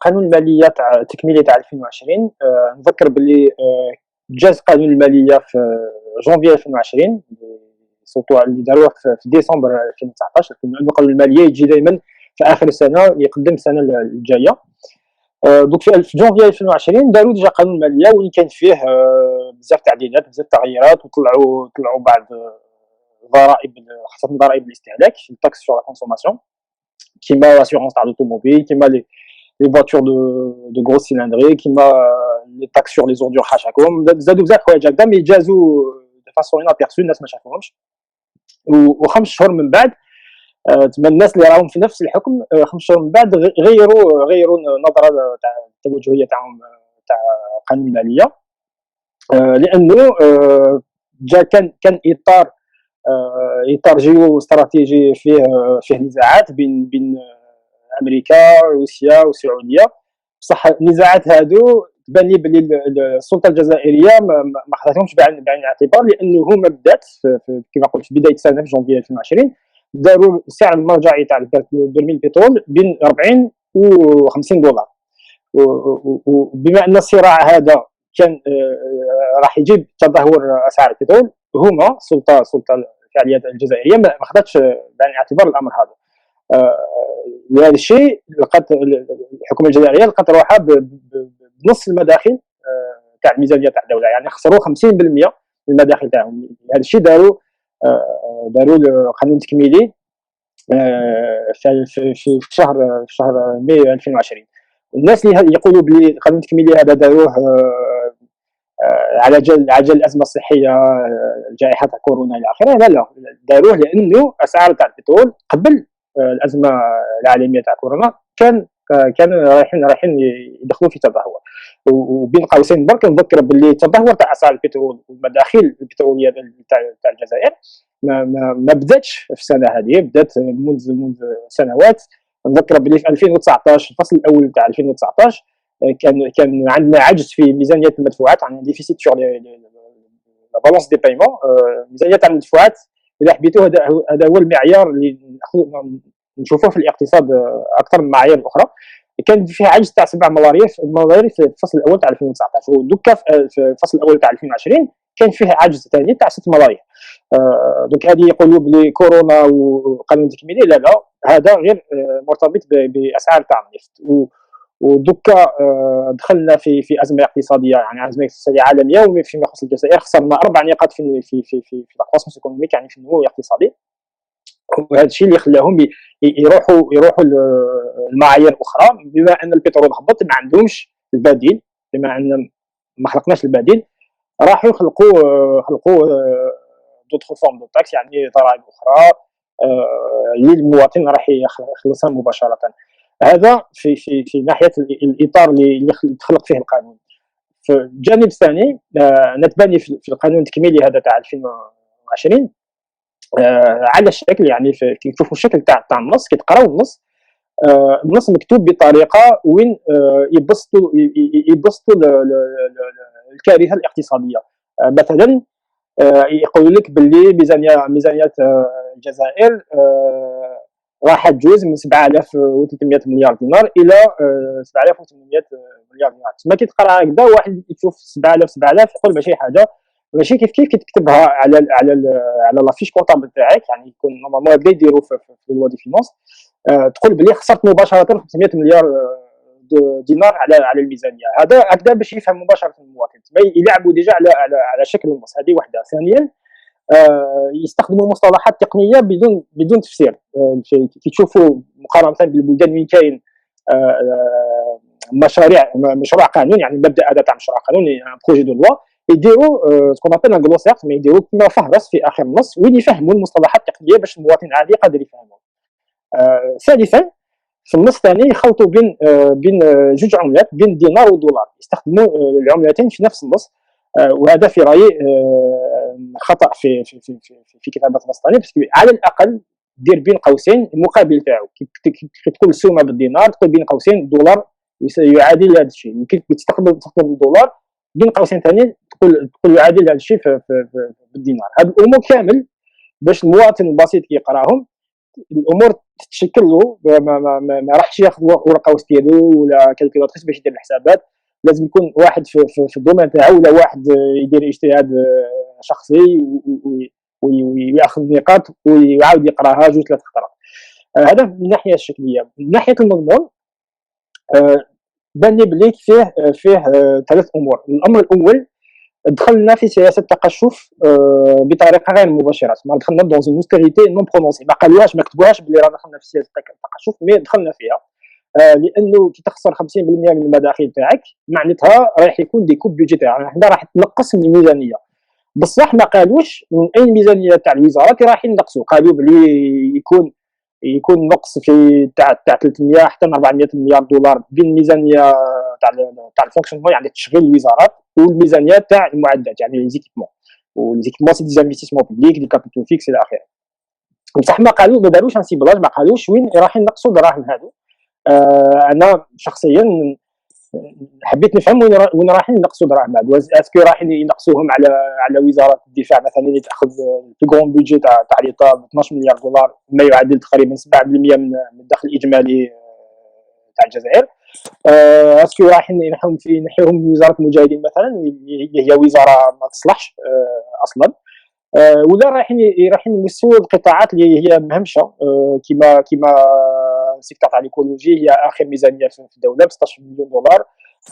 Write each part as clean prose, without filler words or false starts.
قانون الماليه تاع التكميلي تاع 2020. نذكر باللي جاز قانون الماليه في جونفي 2020، سورتو اللي داروه في ديسمبر 2019، لانه قانون الماليه يجي دائما في اخر السنه يقدم السنه الجايه. دوك في جونفي 2020 داروا ديجا قانون الماليه واللي كان فيه بزاف تعديلات، بزاف تغييرات، وطلعوا بعض ضرائب، خاصه ضرائب الاستهلاك، التاكس سور لا كونسوماسيون، كيما لاسيغونس تاع لوطوموبيل، كيما لي فواتور دو غروس سيلندري، كيما لي تاكس سور لي زوردور حاشاكم. زادوا بزاف حوايج هكذا مي جازوا دو فاسون انابيرسو، الناس ما شافوهمش. وخمس شهور من بعد تما الناس اللي راهم في نفس الحكم 5 شهور من بعد غيروا النظره تاع التوجهيه تاعهم تاع قانون الماليه، لانه جا كان اطار جيو استراتيجي فيه نزاعات بين امريكا وروسيا والسعوديه. بصح النزاعات هادو تبان لي بلي السلطه الجزائريه ما خداتهمش بعين الاعتبار، لانه هما بدات كما قلت في بدايه السنه في جونفي 2020 داروا سعر المرجعي تاع برميل البترول بين 40 و 50 دولار. وبما ان الصراع هذا كان راح يجيب تدهور اسعار البترول، هما السلطه الفعليه الجزائريه ما خدتش بعين الاعتبار الامر هذا. لهذا الشيء لقات الحكومه الجزائريه لقات روحها بنص المداخل تاع الميزانيه تاع الدوله، يعني خسروا 50% من المداخل تاعهم. هذا الشيء داروا قانون تكميلي في شهر ماي 2020. الناس اللي يقولوا بلي القانون التكميلي هذا داروه على جال الازمه الصحيه، جائحه كورونا الى اخره، لا داروه لانه اسعار تاع البترول قبل الازمه العالميه تاع كورونا كان رايحين يدخلوا في تدهور. وبين قوسين برك نذكر باللي التدهور تاع اسعار البترول والمداخيل البتروليه تاع الجزائر ما بداتش في السنه هذه، بدات منذ سنوات. نذكر باللي في 2019 الفصل الاول تاع 2019 كان عندنا عجز في ميزانيه المدفوعات، عندنا ديفيسيت سور لا بالونس دي بايمون. ميزانيه تاع المدفوعات اذا حبيتوا هذا هو المعيار اللي نشوفوه في الاقتصاد اكثر من المعايير الاخرى. كان فيه عجز تاع 7 مليار في الفصل الاول تاع 2019، ودوكا في الفصل الاول تاع 2020 كان فيه عجز ثاني تاع 6 ملايين. دونك هذه يقولوا بلي كورونا وقانون التكميلي، لا هذا غير مرتبط باسعار تاع النفط. ودوكا دخلنا في ازمه اقتصاديه، يعني ازمه اقتصاديه عالميه، وفيما يخص الجزائر خسرنا 4 نقاط في الكرواسونس ايكونوميك، يعني في النمو الاقتصادي. وهذا الشيء اللي خلاهم يروحوا المعايير الاخرى. بما ان البترول هبط ما عندهمش البديل، بما ان ما خلقناش البديل، راحوا خلقوا دوطخ فورم دو تاكس، يعني ضرائب اخرى اللي المواطن راح يخلصها مباشره. هذا في ناحيه الاطار اللي تخلق فيه القانون. في الجانب الثاني نتبني في القانون التكميلي هذا تاع 2020 على الشكل، يعني كي تشوفوا الشكل تاع النص، كي تقراو النص مكتوب بطريقه وين يبسطوا الكارثه الاقتصاديه. مثلا يقول لك باللي ميزانيه الجزائر راح تجوز من 7300 مليار دينار الى 7800 مليار دينار. تما كي تقرا هكذا واحد يشوف 7000 يقول ماشي حاجه، ماشي كيف تكتبها على لافيش كونطابل تاعك، يعني يكون نورمالمون هكذا يديروا في لوا دي فينونس. تقول بلي خسرت مباشره 500 مليار دينار على الميزانيه. هذا هكذا باش يفهم مباشره المواطن. تما يلعبوا ديجا على شكل النص. هذه وحده. ثانيا يستخدموا مصطلحات تقنيه بدون تفسير. كي تشوفوا مقارنه بالبلدان وين كاين مشروع قانون، يعني مبدا هذا تاع مشروع قانون، بروجي دو لوا، يديروا سكون ابل ان غلوسير، ما يديروا كما فهرس في اخر النص وين يفهموا المصطلحات التقنيه باش المواطن العادي قادر يفهمهم. ثالثا في النص الثاني يخلطوا بين جوج عملات، بين الدينار والدولار، يستخدموا العملتين في نفس النص. وهذا في رايي خطا في كتابه النص الثاني، بس على الاقل دير بين قوسين المقابل تاعو. كي تقول السومه بالدينار تقول بين قوسين الدولار يعادل هذا الشيء. يمكن تستخدم الدولار بين قوسين ثاني تقول يعادل هذا الشيء بالدينار. هذه الامور كامل باش المواطن البسيط كي يقراهم الامور تتشكل له، ما راحش ياخذ ورقه وسط يدو ولا كالكولاتريس باش يدير الحسابات. لازم يكون واحد في الدومين تاعو، ولا واحد يدير اجتهاد شخصي وياخذ نقاط ويعاود يقراها جوج ثلاث خطرات. هذا من الناحيه الشكليه. من ناحيه المضمون بان لي بلي فيه ثلاث امور. الامر الاول، دخلنا في سياسه تقشف بطريقه غير مباشره، ما دخلنا دون اون اوستيريتي نون برونونسي، ما قالوهاش ما كتبوهاش بلي راه دخلنا في سياسه التقشف، مي دخلنا فيها. لانه كي تخسر 50% من المداخيل تاعك معناتها رايح يكون دي كوب بيجيتير، حنا راح تنقص من الميزانيه. بصح ما قالوش من اي الميزانيه تاع الوزارات رايحين نقصوا، قالوا بلي يكون نقص في تاع 300 حتى 400 مليار دولار بين الميزانيه تاع الفونكسيونمون، يعني تشغيل الوزارات، والميزانيه تاع المعدات يعني لي زيكيبمون. وليزيكيبمون سي دي انفستيسمون بوبليك، دي كابيتو فيكس الى اخره. بصح ما داروش ان سيبلاج، ما قالوش وين رايحين نقصوا الدراهم هادو. انا شخصيا حبيت نفهم وين رايحين ينقصوا دراهم هادو. اسكو رايحين ينقصوهم على وزاره الدفاع مثلا اللي تاخذ في كون بيجي تاع ليطا ب 12 مليار دولار، ما يعادل تقريبا 7% من الدخل الاجمالي تاع الجزائر. اسكو رايحين ينحيوهم من وزاره المجاهدين مثلا، اللي هي وزاره ما تصلحش اصلا. ولا رايحين يمسوا القطاعات اللي هي مهمشه، كيما السيكتور تاع الايكولوجي، هي اخر ميزانيه في الدوله ب 16 مليون دولار.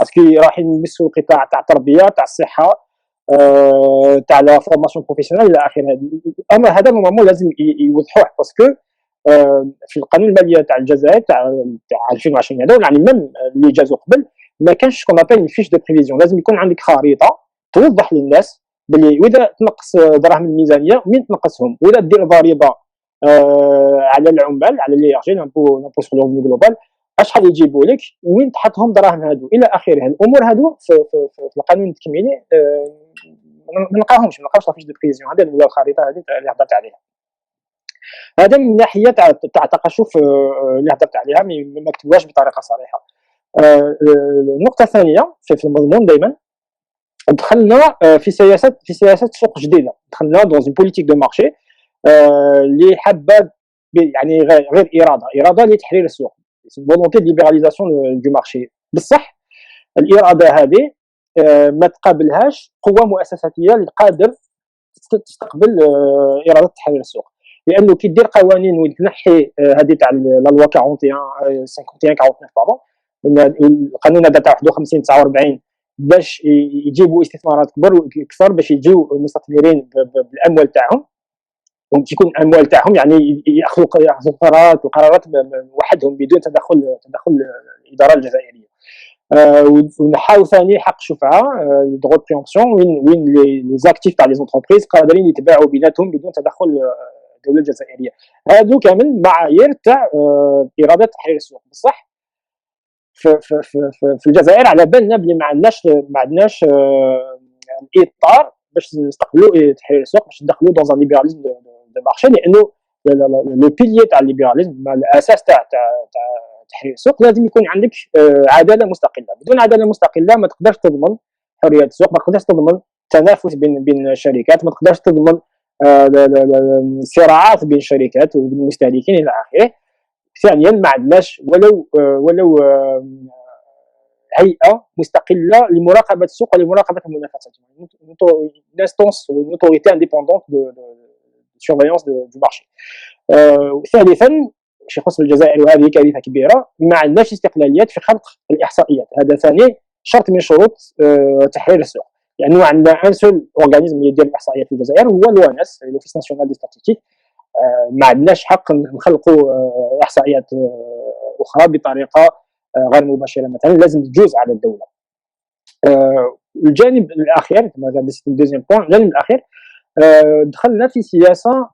اسكو رايحين يمسوا القطاع تاع التربيه، تاع الصحه، تاع لا فورماسيون بروفيسيونيل الى اخره. الامر هذا نورمالمون لازم يوضحوه، باسكو في القانون الماليه تاع الجزائر تاع 2020 هذا، يعني من اللي جازوا قبل، ما كانش كون ابل فيش دو بريفيزيون. لازم يكون عندك خريطه توضح للناس بلي واذا تنقص دراهم الميزانيه وين تنقصهم، واذا دير ضريبه على العمال، على لي ارجي نامبو سور لو جلوبال، اشحال يجيبوا لك، وين تحطهم دراهم هادو الى اخره. الامور هادو في القانون التكميلي ما نلقاوش لا فيش دو بريفيزيون هذا، ولا الخريطه هذه اللي هضرت عليها. هذا من ناحيه تاع التقشف اللي هضرت عليها، ما كتبوهاش بطريقه صريحه. النقطه الثانيه في المضمون، دائما دخلنا في سياسه سوق جديده، دخلنا دون اون بوليتيك دو مارشي اللي حابه يعني غير اراده لتحرير السوق، فولونتي دو ليبراليزاسيون دو مارشي. بصح الاراده هذه ما تقابلهاش قوه مؤسساتيه اللي قادر تستقبل اراده تحرير السوق. لانه كي دير قوانين وتنحي هذه تاع لا لوا 41 49 القانون هذا تاع 51 49 باش يجيبوا استثمارات كبر باش يجيو المستثمرين بالاموال تاعهم، وتكون الاموال تاعهم يعني ياخذوا القرارات وحدهم بدون تدخل الاداره الجزائريه. ونحاو ثاني حق شفعه دغوت بريومسيون، وين لي زاكتيف تاع لي زونتربريز قادرين يتباعوا بيناتهم بدون تدخل الدوله الجزائريه. هادو كامل معايير تاع اراده تحرير السوق. بصح في الجزائر على بالنا بلي ما عندناش الاطار باش نستقبلوا تحرير السوق، باش ندخلوا دون ليبراليزم دو مارشي، لانه لو بيليي تاع الليبراليزم، الاساس تاع تحرير السوق، لازم يكون عندك عداله مستقله. بدون عداله مستقله ما تقدرش تضمن حريه السوق، ما تقدرش تضمن تنافس بين الشركات، ما تقدرش تضمن صراعات بين الشركات وبين المستهلكين الى اخره. ثانيا ما عندناش ولو هيئه مستقله لمراقبه السوق ولمراقبه المنافسه، l'instance ou une autorité indépendante de surveillance du marché. ثالثا شي يخص الجزائر، وهذه كارثه كبيره، ما عندناش استقلاليات في خلق الاحصائيات. هذا ثاني شرط من شروط تحرير السوق، لانه يعني عندنا ان سول اورغانيزم يدير الاحصائيات في الجزائر، هو الوانس، لوفيس ناسيونال دي ستاتيستيك. ما عندناش حق نخلقوا احصائيات اخرى بطريقه غير مباشره، مثلا لازم تجوز على الدوله. الجانب الاخير، هذا الدوزيام بوين، الجانب الاخير دخلنا في سياسه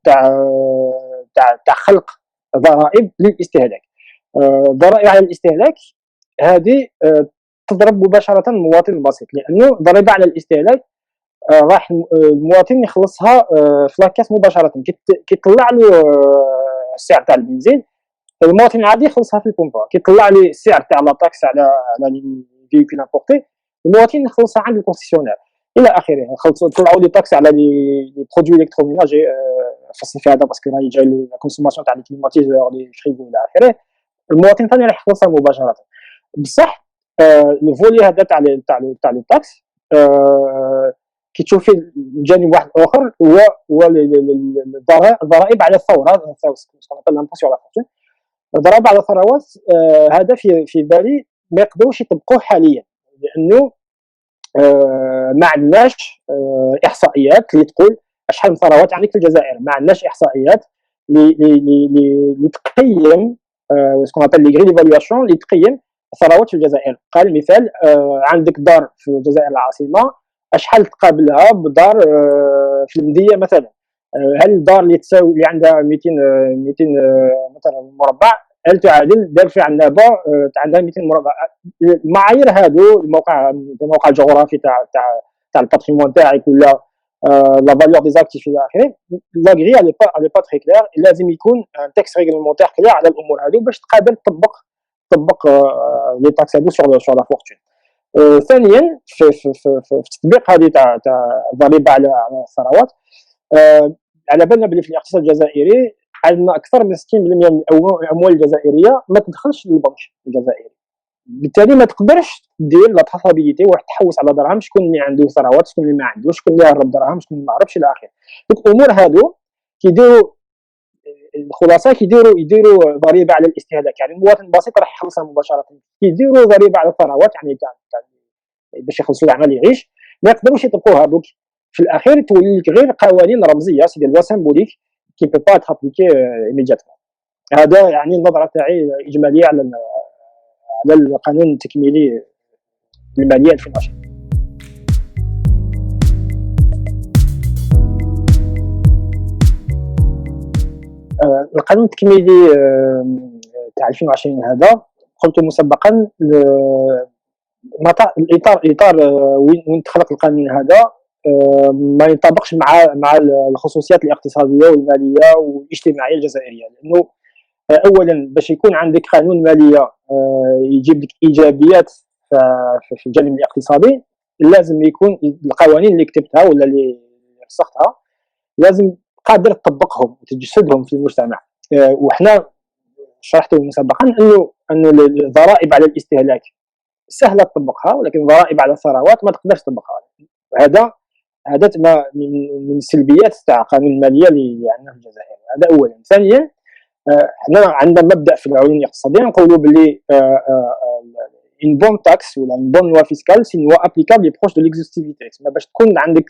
تاع خلق ضرائب للاستهلاك. ضرائب على الاستهلاك هذه تضرب مباشره المواطن البسيط، لانه ضريبه على الاستهلاك راح المواطن يخلصها في لاكاس مباشره. كي طلع له السعر تاع البنزين، المواطن العادي يخلصها في البومبا. كي طلع لي السعر تاع لا تاكس على الفيكول امبورتي، المواطن يخلصها عند الكونسيسيونير الى اخره. طلعوا لي تاكس على لي برودوي الكتروميناجي في الصيف هذا باسكو راه جاي لا كونسوماسيون تاع لي كليماتيزور لي فريغو الى اخره، المواطن ثاني راح يخلصها مباشره. بصح الفولي هذا تاع لي تاكس كي تشوف فيه جانب واحد اخر هو الضرائب على الثوره، الضرائب على الثروات. هذا في بالي ما يقدروش يطبقوه حاليا، لانه ما عندناش احصائيات اللي تقول شحال من ثروات عندك في الجزائر. ما عندناش احصائيات اللي تقيم سكون ابل لي غري ايفالواسيون اللي تقيم الثروات في الجزائر. قال مثال عندك دار في الجزائر العاصمه، شحال تقابلها بدار في المديه مثلا؟ هل الدار اللي تساوي اللي عندها 200 مثلا مربع هل تعادل دار في عنابه عندها 200 مربع؟ المعايير هادو الموقع الجغرافي تاع الباتريمون تاعك ولا لا فالور دي زاكتيف الى اخره، لا غري على با تري كلير. لازم يكون ان تكست ريغلمونتير كلير على الامور هادو باش تقدر تطبق لي تاكس هادو سور لا فورتون. ثانيا في التطبيق هذه تاع الضريبه على الثروات، على بالنا بلي في الاقتصاد الجزائري عندنا اكثر من 60% من الاموال الجزائريه ما تدخلش للبنك الجزائري. بالتالي ما تقدرش دير لا تراسابيليتي واحد تحوس على دراهم شكون اللي عنده ثروات شكون اللي ما عندوش، شكون اللي هرب دراهم شكون اللي ما هربش الى اخره. دوك الامور هادو كيديروا الخلاصه يديروا ضريبه على الاستهلاك، يعني المواطن البسيط راح يخلصها مباشره. كيديروا ضريبه على الثروات يعني تاع باش يخلصوا العمل يعيش، ما يقدروش يطبقوها. دوك في الاخير تولي لك غير قوانين رمزيه سي دي لوا سيمبوليك كي بي با تابليكي ايميدياتمون. هذا يعني النظره تاعي اجماليه على القانون التكميلي للماليه 2020. القانون التكميلي تاع 2020 هذا قلت مسبقا الاطار وين تخلق القانون هذا ما ينطبقش مع الخصوصيات الاقتصاديه والماليه والاجتماعيه الجزائريه. لانه اولا باش يكون عندك قانون ماليه يجيب لك ايجابيات في الجانب الاقتصادي، لازم يكون القوانين اللي كتبتها ولا اللي رسختها لازم قادر تطبقهم وتجسدهم في المجتمع. وحنا شرحت مسبقا انه الضرائب على الاستهلاك سهله تطبقها، ولكن الضرائب على الثروات ما تقدرش تطبقها. هذا من السلبيات تاع قانون الماليه اللي عندنا في الجزائر. هذا اولا. ثانيا حنا عندنا مبدا في العلوم الاقتصاديه نقولوا باللي une bonne taxe ولا une bonne loi fiscale c'est une loi applicable et proche de l'exhaustivité. باش تكون عندك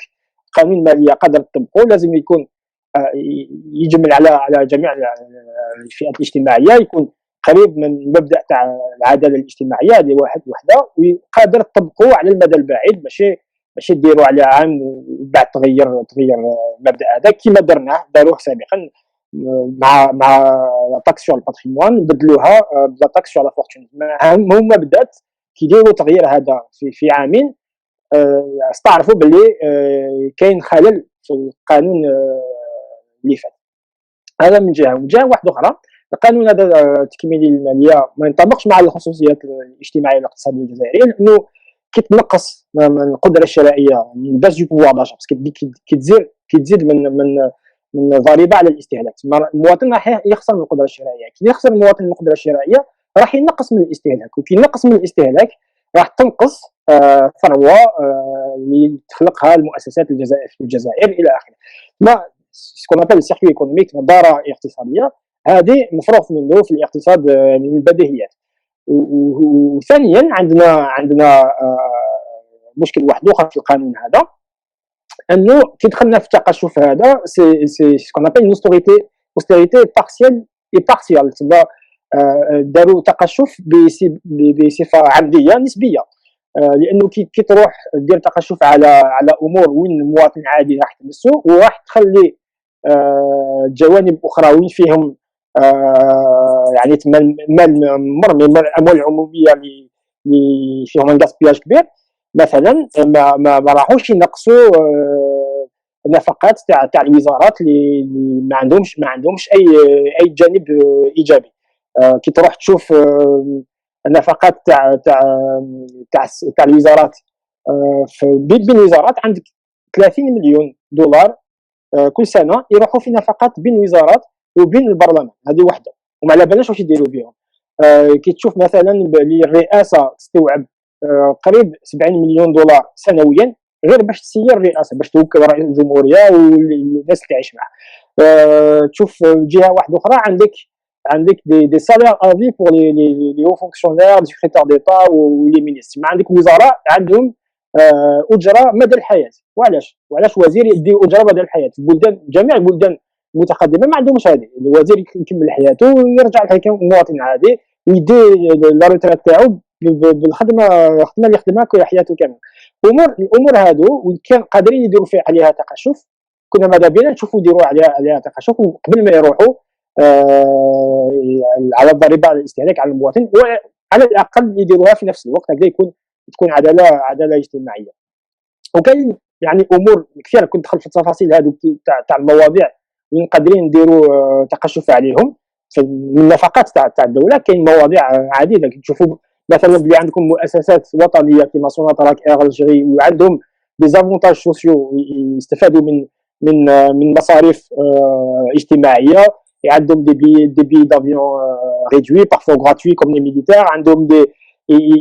قانون ماليه قادر تطبقه لازم يكون يجمل على جميع الفئات الاجتماعيه، يكون قريب من المبدا تاع العداله الاجتماعيه هذه وحده، وقادر تطبقه على المدى البعيد، ماشي ديروا على عام وبعد تغير المبدا هذا كما داروه سابقا مع لا تاكس سور الباتريمون بدلوها بلا تاكس سور لا فورتون. هما بدات كيديروا تغيير هذا في عامين استعرفوا باللي كاين خلل في القانون اللي فات. هذا من جهه. واحده اخرى القانون هذا التكميلي للماليه ما ينطبقش مع الخصوصيات الاجتماعيه والاقتصاديه الجزائريه، لانه كيتنقص من القدره الشرائيه من باس دو بوفوار داجا، باسكو كتزيد من ضريبه على الاستهلاك. المواطن راح يخسر من القدره الشرائيه. كي يخسر المواطن من القدره الشرائيه راح ينقص من الاستهلاك، وكي ينقص من الاستهلاك راح تنقص ثروه اللي تخلقها المؤسسات في الجزائر الى اخره. ما سكون ابل السيركوي ايكونوميك، دائره اقتصاديه هذه مفروغ منه في الاقتصاد من البديهيات. وثانيا عندنا مشكل واحد اخر في القانون هذا، انه كي دخلنا في التقشف هذا سي سكون ابل الاوستيريتي بارسيال اي بارسيال، تبع داروا تقشف بصفه عمديه نسبيه. لانه كي تروح دير تقشف على امور وين المواطن العادي راح تمسه، وراح تخلي جوانب اخرى وين فيهم يعني مال مرمي، الاموال العموميه اللي فيهم ان غاسبياج كبير. مثلا ما راحوش ينقصوا النفقات تاع الوزارات اللي ما عندهمش اي جانب ايجابي. كي تروح تشوف النفقات تاع الوزارات بين الوزارات عندك 30 مليون دولار كل سنه يروحوا في نفقات بين الوزارات وبين البرلمان، هذه وحده وما على بالناش واش يديروا بهم. كي تشوف مثلا بلي الرئاسه تستوعب قريب 70 مليون دولار سنويا غير باش تسير الرئاسه، باش توكل رئيس الجمهوريه والناس اللي تعيش معاه. تشوف جهه واحده اخرى عندك دي سالير افي بور لي هو فونكسيونير، لي سكرتير ديتا ولي مينيستر. ما عندك وزراء عندهم اجره مدى الحياه. وعلاش وزير يدي اجره مدى الحياه؟ البلدان جميع البلدان المتقدمه ما عندهمش هذه، الوزير يكمل حياته ويرجع الحكم مواطن عادي ويدي لا روتريت تاعو بالخدمه اللي يخدمها حياته كامله. الامور هادو وين كان قادرين يديروا فيه عليها تقشف، كنا ماذا بينا نشوفوا يديروا عليها تقشف قبل ما يروحوا على الضريبه على الاستهلاك على المواطن، وعلى الاقل يديروها في نفس الوقت، هكذا تكون عداله اجتماعيه. وكاين يعني امور كثيره كنت دخلت في التفاصيل هذو تاع المواضيع اللي قادرين نديروا تقشف عليهم من النفقات تاع الدوله. كاين مواضيع عديده تشوفوا مثلا بلي عندكم مؤسسات وطنيه كما سوناتراك اير الجيري وعندهم دي زافونتاج سوسيو يستفادوا من مصاريف اجتماعيه، عندهم دي بي دافيون ريدوي بارفوا غراتوي كوم لي ميليتير، عندهم دي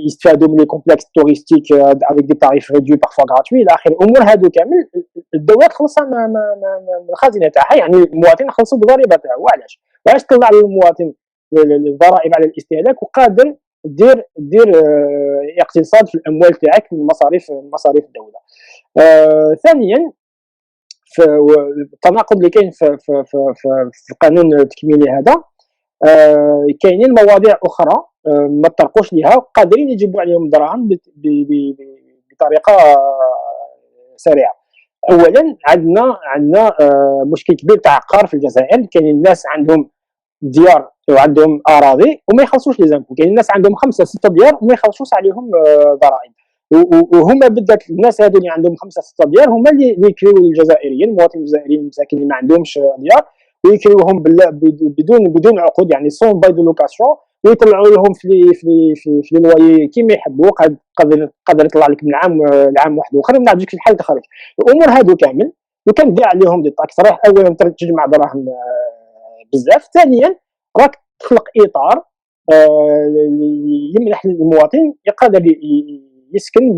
يستفادوا من لي كومبلكس توريستيك افيك دي تاريف ريدوي بارفوا غراتوي الى اخره. الامور هادو كامل الدوله تخلصها من الخزينه تاعها، يعني المواطن خلصوا بالضريبه تاعو. وعلاش تطلع للمواطن الضرائب على الاستهلاك وقادر دير اقتصاد في الاموال تاعك من مصاريف الدوله. ثانيا في التناقض اللي كاين في القانون التكميلي هذا، كاينين مواضيع اخرى ما تطرقوش ليها قادرين يجيبوا عليهم الدراهم بطريقه سريعه. اولا عندنا مشكل كبير تاع عقار في الجزائر. كاين الناس عندهم ديار وعندهم اراضي وما يخلصوش لي زامبو، كاين الناس عندهم 5-6 ديار وما يخلصوش عليهم ضرائب، وهما بالذات الناس هذو اللي عندهم 5-6 ديار هما اللي يكريو الجزائريين، المواطنين الجزائريين المساكين اللي ما عندهمش ديار، ويكريوهم بدون عقود، يعني سون باي دو لوكاسيون، ويطلعوا لهم في لي لوايي كيما يحبوا. قادر يطلع لك من العام واحد اخر ما تجيكش الحال تخرج. الامور هذو كامل وكان دير عليهم دي طاكس، راح اولا تجمع دراهم بزاف، ثانيا راك تخلق اطار يمنح للمواطن يقدر يسكن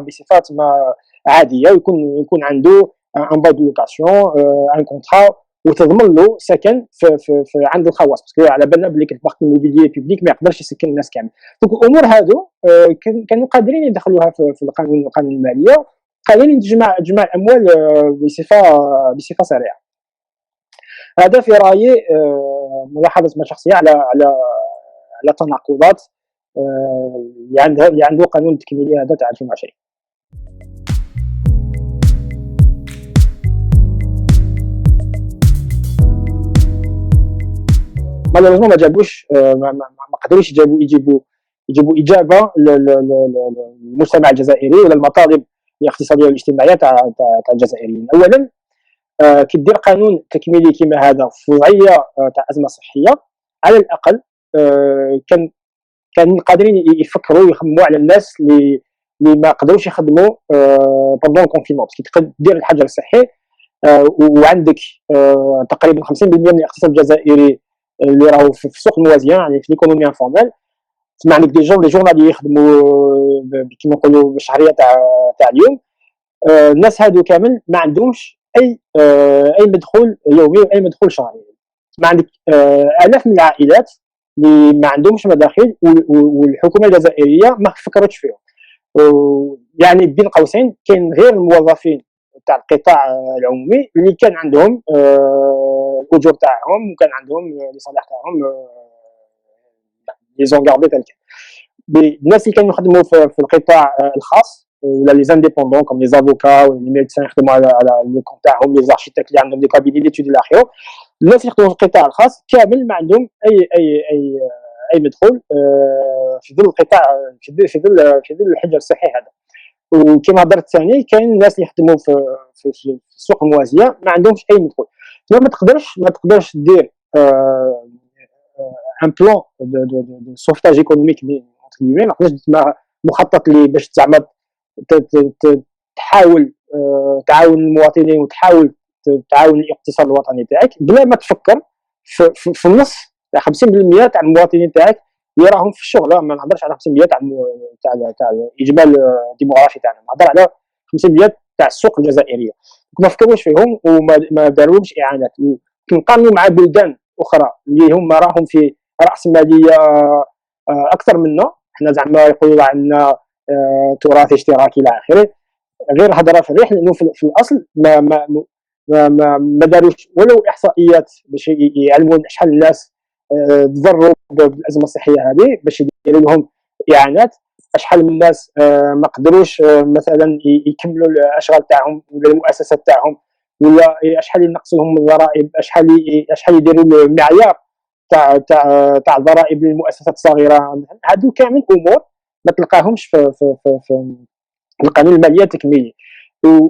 بصفات ما عاديه، ويكون عنده ان با دو لوكاسيون ان كونطرا وتضمن له سكن في عند الخواص، باسكو على بالنا بلي البارك موبيليي بيبليك ما يقدرش يسكن الناس كامل. دونك الامور هادو كانوا قادرين يدخلوها في القانون الماليه، قادرين تجمع الاموال بصفه سريعه. هذا في رايي ملاحظه ما شخصيه على تناقضات اللي عنده قانون التكميلي هذا تاع 2020. مالوريزمون ما جابوش ما قدروش يجيبوا اجابه للمجتمع الجزائري ولا المطالب الاقتصاديه والاجتماعيه تاع الجزائريين. اولا كي دير قانون تكميلي كما هذا في وضعيه تاع ازمه صحيه، على الاقل كان قادرين يفكروا يخمموا على الناس اللي ما قدروش يخدموا بوندون كونفينمون، كي تقدر دير الحجر الصحي وعندك تقريبا 50% من الاقتصاد الجزائري اللي راهو في السوق الموازيه، يعني في ليكونومي انفورمال، تسمع عندك دي جورنالي يخدموا كيما نقولوا بالشهريه تاع اليوم. الناس هادو كامل ما عندهمش اي مدخول يومي واي مدخول شهري. ما عندك الاف من العائلات اللي ما عندهمش مداخل والحكومه الجزائريه ما فكرتش فيهم. يعني بين قوسين كاين غير الموظفين تاع القطاع العمومي اللي كان عندهم الاجور تاعهم وكان عندهم لي صالير تاعهم لي زونغاردي تال كان. الناس اللي كانوا يخدموا في القطاع الخاص ولا لي زانديبوندون كوم لي زافوكا ولا لي ميدسان يخدموا على لي كونت تاعهم، لي زارشيتيك اللي عندهم دي كابيني ديتود الى اخره. الناس اللي يخدموا في القطاع الخاص كامل ما عندهم اي مدخول في ظل القطاع في ظل الحجر الصحي هذا. وكما هضرت ثاني كاين الناس اللي يخدموا في السوق الموازيه ما عندهمش اي مدخول. ما تقدرش دير ان بلان دو سوفتاج ايكونوميك ما تقدرش مخطط لي باش زعما تحاول تعاون المواطنين وتحاول تعاون الاقتصاد الوطني تاعك بلا ما تفكر في النص 50% تاع المواطنين تاعك اللي راهم في الشغل. ما نهضرش على 50% تاع الاجمال الديموغرافي تاعنا، نهضر على 50% تاع السوق الجزائريه. ما فكروش فيهم وما داروش اعانات. نقارنوا مع بلدان اخرى اللي هم راهم في راس ماليه اكثر منا. احنا زعما يقولوا عندنا تراث اشتراكي الى اخره، غير هضره في الريح، لانه في الاصل ما داروش ولو احصائيات باش يعلموا شحال الناس تضروا بالازمه الصحيه هذه باش يديروا لهم اعانات، شحال من الناس ما قدروش مثلا يكملوا الاشغال تاعهم ولا المؤسسات تاعهم، ولا شحال ينقصوا لهم الضرائب، شحال يديروا المعيار تاع الضرائب للمؤسسات الصغيره. هادو كامل امور ما تلقاهمش في القانون الماليه التكميلي.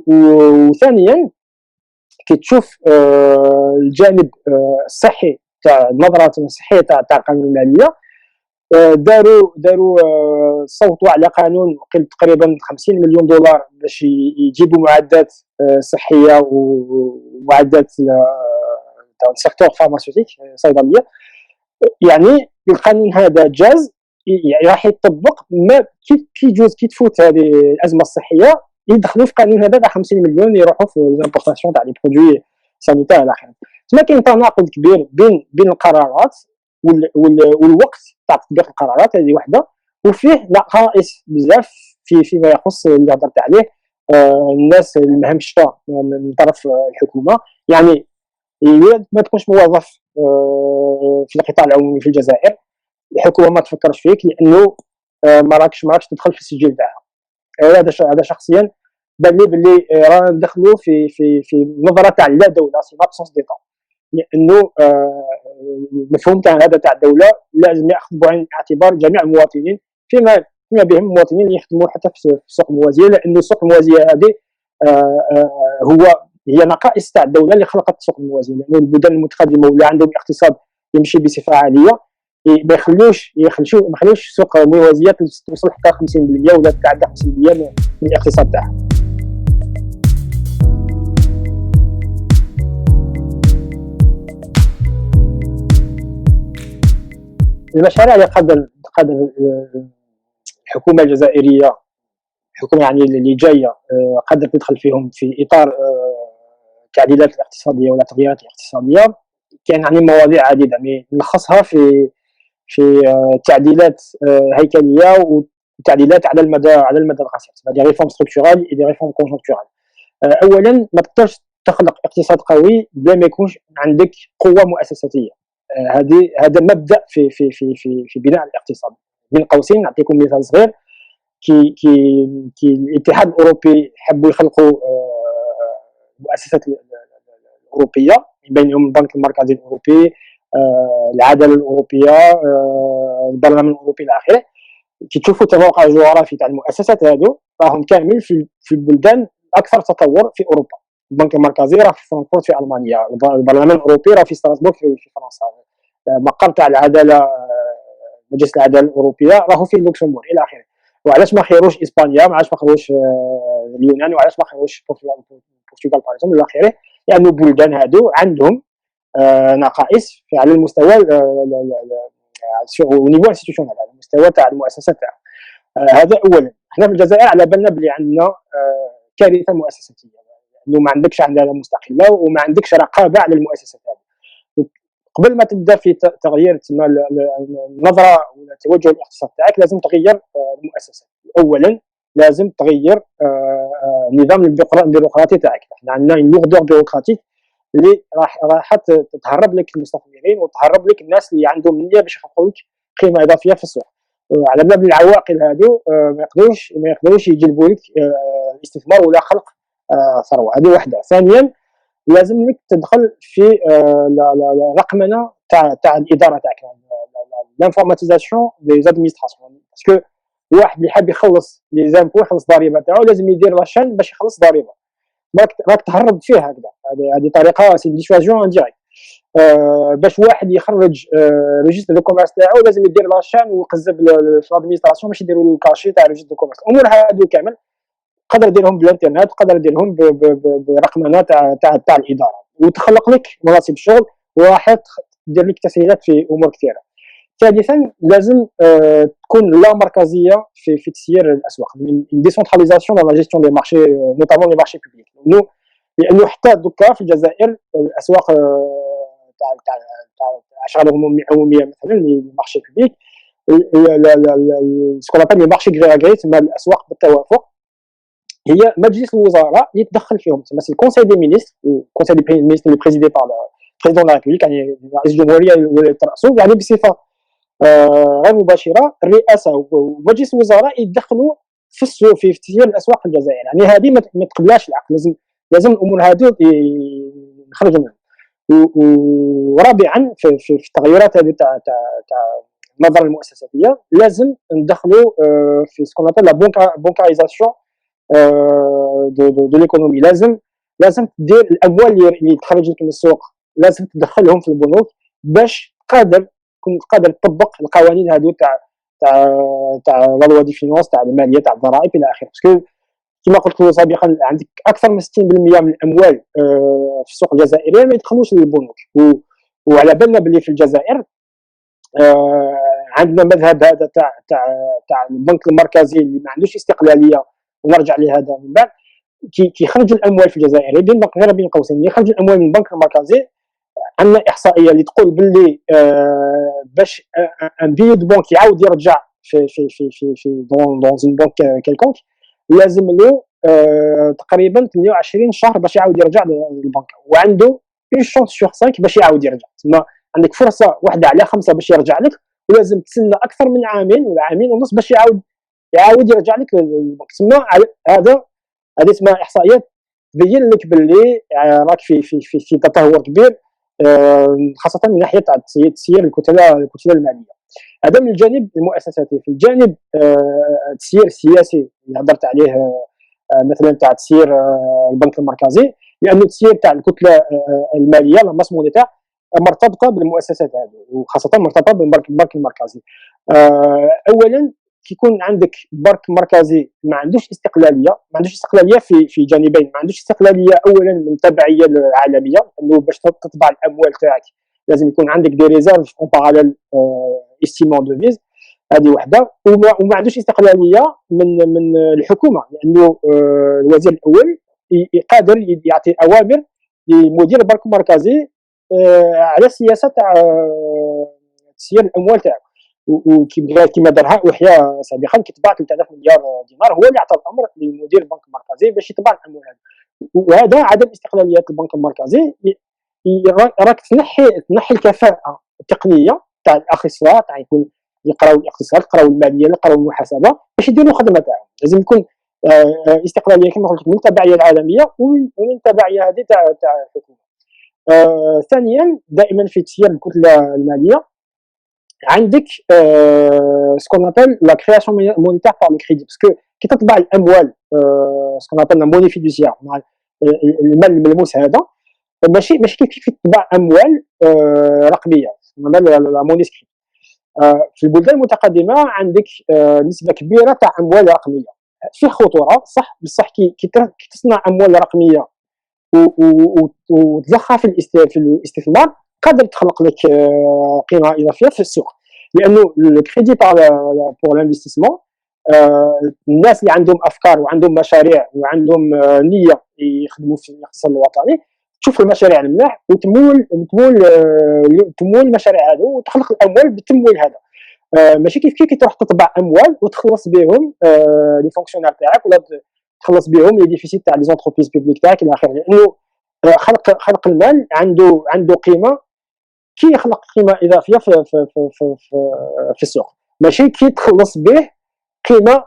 وثانيا كي تشوف الجانب الصحي تاع النظره الصحيه تاع القانون الماليه، داروا صوتوا على قانون قيمته تقريبا 50 مليون دولار باش يجيبوا معدات صحيه ومعدات تاع السيكتور فارماسيوتيك صيدليه. يعني القانون هذا جاز راح يطبق، ما كي يجوز كي تفوت هذه الازمه الصحيه يدخلوا في القانون هذا 50 مليون يروحوا في الامبورطاسيون تاع لي برودوي سانيتير الى اخره. تما كاين تناقض كبير بين القرارات والوقت تاع تطبيق القرارات، هذه وحده، وفيه نقائص بزاف فيما يخص اللي هضرت عليه الناس المهمشه من طرف الحكومه. يعني ما تكونش موظف في القطاع العمومي في الجزائر، الحكومه ما تفكرش فيك لانه ما راكش تدخل في السجل تاعها. هذا شخصيا بان لي باللي رانا ندخلوا في نظره تاع لا دوله، سي لابسونس ديتا، لانه المفهوم تاع هذا تاع الدوله لازم ياخذ بعين الاعتبار جميع المواطنين، فيما بهم المواطنين اللي يخدموا حتى في السوق الموازيه، لانه السوق الموازيه هذه هي نقائص تاع الدوله اللي خلقت السوق الموازيه. لانه البلدان المتقدمه ولا عندهم اقتصاد يمشي بصفه عاليه ما يخلوش سوق موازيه توصل حتى 50% ولا تتعدى 50% من الاقتصاد تاعها. المشاريع اللي قدر الحكومه الجزائريه، الحكومه يعني اللي جايه قدر تدخل فيهم في اطار التعديلات الاقتصاديه ولا التغييرات الاقتصاديه، كان يعني مواضيع عديده نلخصها في تعديلات هيكليه وتعديلات على المدى القصير، دي ريفورم ستركتورال دي ريفورم كونجونكتورال. اولا ما تقدرش تخلق اقتصاد قوي بلا ما يكونش عندك قوه مؤسساتيه. هذا مبدا في بناء الاقتصاد. بين قوسين نعطيكم مثال صغير، كي الاتحاد الاوروبي حبوا يخلقوا المؤسسات الاوروبيه بينهم البنك المركزي الاوروبي، العداله الاوروبيه، البرلمان الاوروبي الى اخره. كي تشوفوا التوقع الجغرافي تاع المؤسسات هذو راهم كامل في البلدان الاكثر تطور في اوروبا. البنك المركزي راه في فرانكفورت في المانيا، البرلمان الاوروبي راه في ستراسبورغ في فرنسا، مقر تاع العداله مجلس العداله الاوروبيه راهو في لوكسمبورغ الى اخره. وعلاش ما خيروش اسبانيا، وعلاش ما خيروش اليونان، وعلاش ما خيروش البرتغال باغ الى اخره؟ لانه البلدان هادو عندهم نقائص على المستوى ونيفو انستيتيوشنال، على المستوى تاع المؤسسات تاعهم. هذا اولا. احنا في الجزائر على بالنا بلي عندنا كارثه مؤسساتيه، انه ما عندكش عداله مستقله وما عندكش رقابه على المؤسسات هذه. قبل ما تبدا في تغيير النظره ولا توجه الاقتصاد تاعك لازم تغير المؤسسات. اولا لازم تغير نظام البيروقراطي تاعك. احنا عندنا لوغدور بيروقراطيك اللي راح تهرب لك المستثمرين وتهرب لك الناس اللي عندهم نيه باش يحققوا لك قيمه اضافيه في السوق. على باب العواقل هذو ما يقدروش يجلبوا لك الاستثمار ولا خلق ثروه. هذه واحده. ثانيا لازم لك تدخل في الرقمنه تاع الاداره تاعك، لانفورماتيزاسيون دي زادمينستراسيون. باسكو واحد اللي حاب يخلص لي زامبو يخلص ضريبه تاعو لازم يدير لاشين باش يخلص ضريبه. راك تهرب فيه هكذا. هذه طريقه سي ديسواجيون انديريكت. باش واحد يخرج ريجستر دو كوميرس تاعو لازم يدير لاشين ويقزب في الادمينستراسيون باش يديروا له الكاشي تاع ريجستر دو كوميرس. الامور هذو كامل تقدر ديرهم بالانترنت، تقدر ديرهم برقمنه تاع الاداره، وتخلق لك مناصب شغل، وراح دير لك تسهيلات في امور كثيره. ثالثا لازم تكون لا مركزيه في تسيير الاسواق، من ديسونتراليزاسيون dans la gestion des marchés notamment les marchés publics. لانه حتى دوكا في الجزائر الاسواق تاع الاشغال العموميه مثلا لي مارشي بوبليك، سكون ابل لي مارشي غري تسمى الاسواق بالتوافق، هي مجلس الوزراء اللي يتدخل فيهم، تسمى سي كونساي دي مينيستر، كونساي دي مينيستر اللي بريزيدي بار بريزيدون لا ريبوبليك، يعني رئيس الجمهوريه اللي ترأسه، يعني بصفه غير مباشره الرئاسه ومجلس الوزراء يتدخلوا في السوق في تسيير الاسواق في الجزائر. يعني هذه ما تقبلهاش العقل، لازم الامور هذه نخرجوا منها. ورابعا في التغيرات هذه تاع النظره المؤسساتيه لازم ندخلوا في سكون ابل لا بونكاريزاسيون دو ليكونومي. لازم تدير الاموال اللي تخرج لك من السوق لازم تدخلهم في البنوك باش تكون قادر تطبق القوانين هذو تاع لا لوا دي فينونس، تاع الماليه، تاع الضرائب الى اخره. باسكو كما قلت سابقا عندك اكثر من 60% من الاموال في السوق الجزائريه ما يدخلوش للبنوك، وعلى بالنا باللي في الجزائر عندنا مذهب هذا تاع البنك المركزي اللي ما عندوش استقلاليه، ونرجع لهذا من بعد. كي يخرج الاموال في الجزائر غير بين قوسين، يخرج الاموال من البنك المركزي، عندنا احصائيه اللي تقول باللي باش ان بي دو بنك يعاود يرجع في دون اون بنك كيلكونك لازم له تقريبا 28 شهر باش يعاود يرجع للبنك، وعنده اون شونس سور 5 باش يعاود يرجع. تسمى عندك فرصه واحده على 5 باش يرجع لك، ولازم تسنى اكثر من عامين ولا عامين ونص باش يعاود يرجع لك للبنك. تسمى هذه اسمها احصائيات تبين لك باللي راك في تدهور كبير، خاصه من ناحيه تسيير الكتله الماليه. هذا من الجانب المؤسساتي. في الجانب التسيير السياسي اللي هضرت عليه مثلا تاع تسيير البنك المركزي، لانه التسيير تاع الكتله الماليه لا ماس مونيتير مرتبطه بالمؤسسات هذه، وخاصه مرتبطه بالبنك المركزي. اولا كيكون عندك بنك مركزي ما عندوش استقلاليه في جانبين. ما عندوش استقلاليه اولا من التبعيه العالميه، انه باش تطبع الاموال تاعك لازم يكون عندك دي ريزيرف اون باراليل استيمون دو فيز، هذه وحده. وما عندوش استقلاليه من الحكومه، لانه الوزير الاول قادر يعطي اوامر لمدير البنك المركزي على السياسه تاع تسيير الاموال تاعو. وكما دارها وحياه سابقا كي طبع 3000 مليار دينار، هو اللي عطى الامر لمدير البنك المركزي باش يطبع الاموال هذه. وهذا عدم استقلاليه البنك المركزي راك تنحي الكفاءه التقنيه تاع الاخصائيين تاع يكون يقراو الاقتصاد، يقراو الماليه، يقراو المحاسبه باش يديروا الخدمه تاعهم. لازم يكون استقلاليه كما قلت من التبعيه العالميه ومن التبعيه هذه تاع الحكومه. ثانيا دائما في تسيير الكتله الماليه عندك سكون ابل لا كرياسيون مونيتير بار لو كريدي، باسكو كي تطبع الاموال سكون ابل لا موني فيدوسيير، المال الملموس هذا ماشي كيف تطبع اموال رقميه، لا موني سكريبت. في البلدان المتقدمه عندك نسبه كبيره تاع اموال رقميه، فيه خطوره صح، بصح كي تصنع اموال رقميه وتضخها في الاستثمار قادر تخلق لك قيمه اضافيه في السوق. لانه الكريدي بور لانفستيسمون، الناس اللي عندهم افكار وعندهم مشاريع وعندهم نيه يخدموا في الاقتصاد الوطني تشوف المشاريع الملاح وتمول المشاريع هذو وتخلق الاموال بالتمويل هذا. ماشي كيف تروح تطبع اموال وتخلص بهم لي فونكسيونير تاعك ولا تخلص بهم لي ديفيسيت تاع لي زونتربريز بوبليك تاعك الى اخره. لانه خلق المال عنده قيمه، كي يخلق قيمه اضافيه في السوق، ماشي كي تخلص به قيمه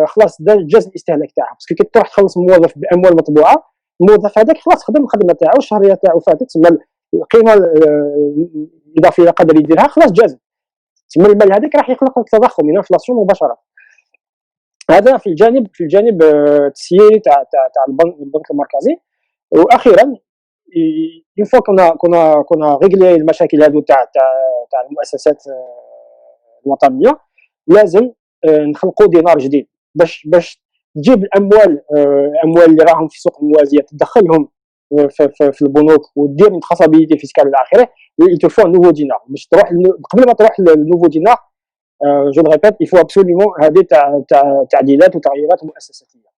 خلاص جاز الاستهلاك تاعها. باسكو كي تروح تخلص موظف باموال مطبوعه، الموظف هذاك خلاص خدم الخدمه تاعو، الشهريه تاعو فاتت، تسمى القيمه الاضافيه اللي قادر يديرها خلاص جازت، تسمى المال هذاك راح يخلق التضخم من انفلاسيون مباشره. هذا في الجانب التسييري تاع البنك المركزي. واخيرا اون فوا كنا ريغلي المشاكل هذو تاع المؤسسات الوطنيه، لازم نخلقوا دينار جديد باش تجيب الاموال، الاموال اللي راهم في السوق الموازيه تدخلهم في البنوك ودير une traçabilité fiscale الى اخره. il te faut un nouveau dinar باش تروح قبل ما تروح للنوفو دينار. جو ريبيت il faut absolument هذه تاع تعديلات وتغييرات مؤسساتيه.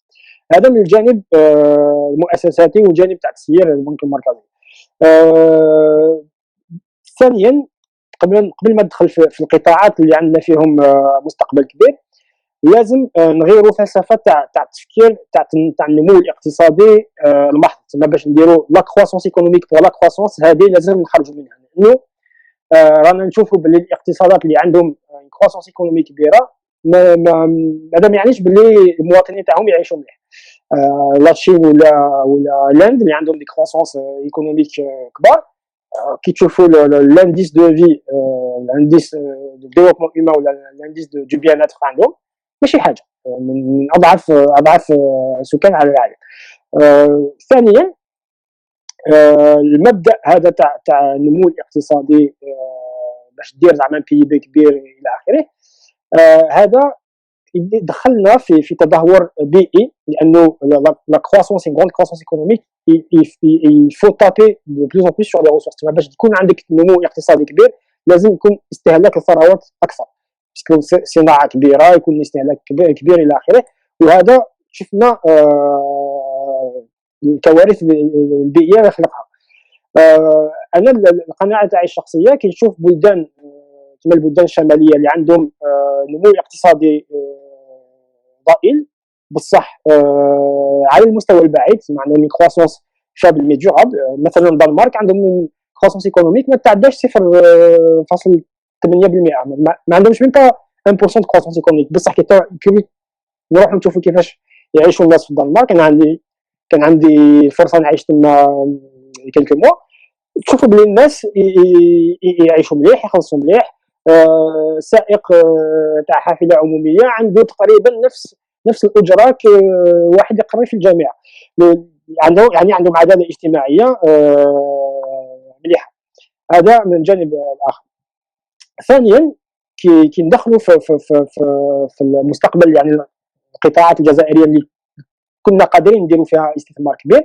هذا من الجانب المؤسساتي والجانب تاع تسيير البنك المركزي. ثانيا قبل ما ندخل في القطاعات اللي عندنا فيهم مستقبل كبير، لازم نغيروا فلسفه تاع التفكير تاع النمو الاقتصادي المحض. تما باش نديروا لا كرواسونس ايكونوميك بور لا كرواسونس، هذه لازم نخرجوا منها، لانه رانا نشوفوا باللي الاقتصادات اللي عندهم كرواسونس ايكونومي كبيره هذا ما يعنيش باللي المواطنين تاعهم يعيشوا مليح. لا تشين ولا لاند اللي عندهم دي كرواسونس ايكونوميك كبار، كي تشوفوا لانديس دو في، لانديس دو ديفلوبمون هيومان ولا لانديس دو بيان اتر عندهم ماشي حاجه، من اضعف سكان على العالم. ثانيا المبدا هذا تاع النمو الاقتصادي باش دير زعما بي بي كبير الى اخره، هذا دخلنا في تدهور بيئي، لانه لا كرواسونس غروند كرواسونس ايكونوميك il faut taper de plus en plus sur les ressources. باش تكون عندك نمو اقتصادي كبير لازم يكون استهلاك الثروات اكثر، باسكو صناعه كبيره يكون استهلاك كبير الى اخره. وهذا شفنا الكوارث البيئيه اللي خلقها. انا القناعه تاعي الشخصيه كي نشوف بلدان كما البلدان الشماليه اللي عندهم نمو اقتصادي ضئيل بصح على المستوى البعيد، عندهم كرواسونس فابل مي ديورابل. مثلا الدنمارك عندهم كرواسونس ايكونوميك ما تعداش 0.8%، ما عندهمش ميم با 1% كرواسونس ايكونوميك. بصح كي نروحوا نشوفوا كيفاش يعيشوا الناس في الدنمارك، كان عندي فرصه نعيش تما كلكو موا، تشوفوا بلي الناس يعيشوا مليح، يخلصوا مليح. سائق تاع حافله عموميه عنده تقريبا نفس الاجره واحد يقري في الجامعه. عندهم عداله اجتماعيه مليحه. هذا من الجانب الاخر. ثانيا كي ندخلوا في المستقبل، يعني القطاعات الجزائريه اللي كنا قادرين نديروا فيها استثمار كبير،